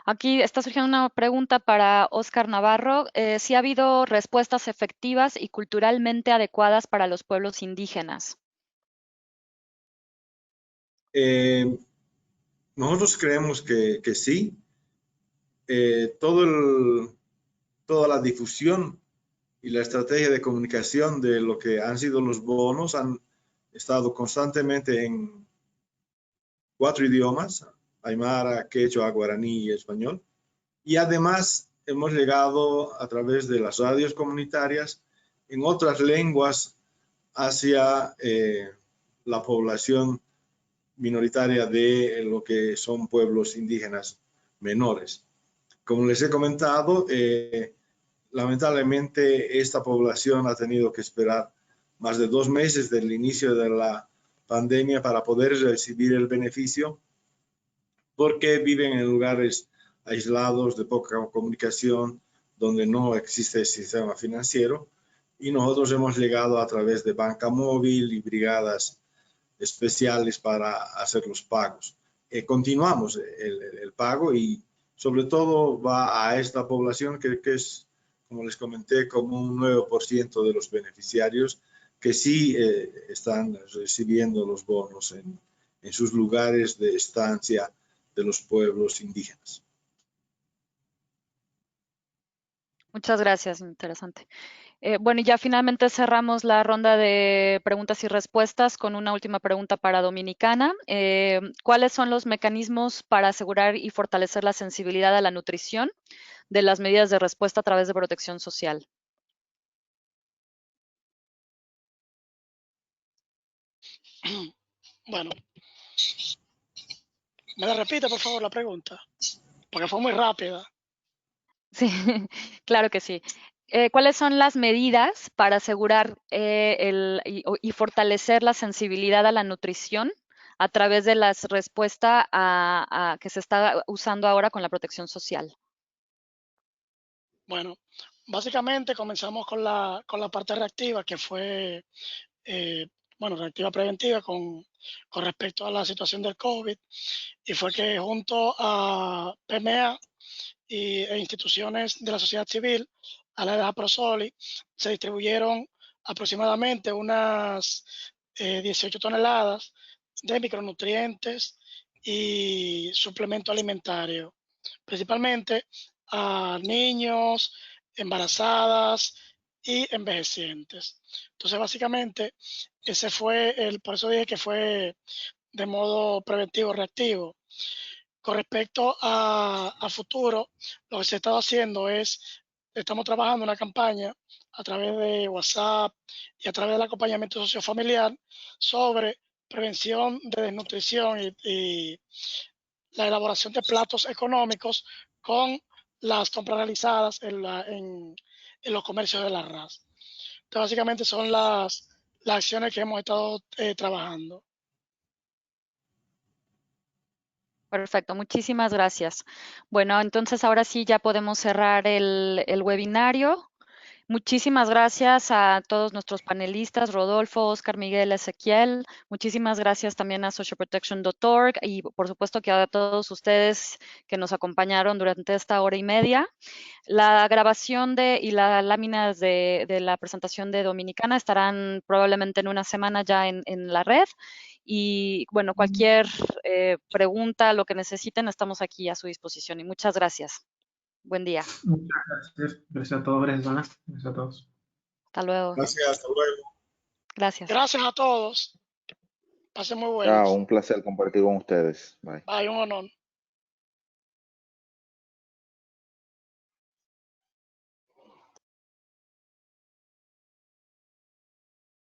Aquí está surgiendo una pregunta para Óscar Navarro. ¿Si ha habido respuestas efectivas y culturalmente adecuadas para los pueblos indígenas? Nosotros creemos que sí. Toda la difusión y la estrategia de comunicación de lo que han sido los bonos han estado constantemente en 4 idiomas, aymara, quechua, guaraní y español. Y además hemos llegado a través de las radios comunitarias en otras lenguas hacia la población minoritaria de lo que son pueblos indígenas menores. Como les he comentado, lamentablemente esta población ha tenido que esperar más de 2 meses del inicio de la pandemia para poder recibir el beneficio, porque viven en lugares aislados de poca comunicación, donde no existe el sistema financiero, y nosotros hemos llegado a través de banca móvil y brigadas especiales para hacer los pagos. Continuamos el pago y sobre todo va a esta población que es, como les comenté, como un 9% de los beneficiarios que sí están recibiendo los bonos en sus lugares de estancia de los pueblos indígenas. Muchas gracias, interesante. Bueno, y ya finalmente cerramos la ronda de preguntas y respuestas con una última pregunta para Dominicana. ¿Cuáles son los mecanismos para asegurar y fortalecer la sensibilidad a la nutrición de las medidas de respuesta a través de protección social? Bueno, ¿me la repite, por favor, la pregunta? Porque fue muy rápida. Sí, claro que sí. ¿Cuáles son las medidas para asegurar y fortalecer la sensibilidad a la nutrición a través de la respuesta que se está usando ahora con la protección social? Bueno, básicamente comenzamos con la parte reactiva, que fue, reactiva preventiva con respecto a la situación del COVID, y fue que junto a PMA e instituciones de la sociedad civil, a la edad Prosoli, se distribuyeron aproximadamente unas 18 toneladas de micronutrientes y suplemento alimentario, principalmente a niños, embarazadas y envejecientes. Entonces, básicamente, ese fue por eso dije que fue de modo preventivo reactivo. Con respecto a futuro, lo que se está haciendo estamos trabajando una campaña a través de WhatsApp y a través del acompañamiento sociofamiliar sobre prevención de desnutrición y la elaboración de platos económicos con las compras realizadas en los comercios de la RAS. Entonces, básicamente son las acciones que hemos estado trabajando. Perfecto, muchísimas gracias. Bueno, entonces ahora sí ya podemos cerrar el webinario. Muchísimas gracias a todos nuestros panelistas, Rodolfo, Oscar, Miguel, Ezequiel. Muchísimas gracias también a socialprotection.org y por supuesto que a todos ustedes que nos acompañaron durante esta hora y media. La grabación y las láminas de la presentación de Dominicana estarán probablemente en una semana ya en la red. Y bueno, cualquier pregunta, lo que necesiten, estamos aquí a su disposición. Y muchas gracias. Buen día. Muchas gracias. Gracias a todos, gracias, Ana. Gracias a todos. Hasta luego. Gracias, hasta luego. Gracias. Gracias a todos. Pasen muy buenas. Un placer compartir con ustedes. Bye. Bye, un honor.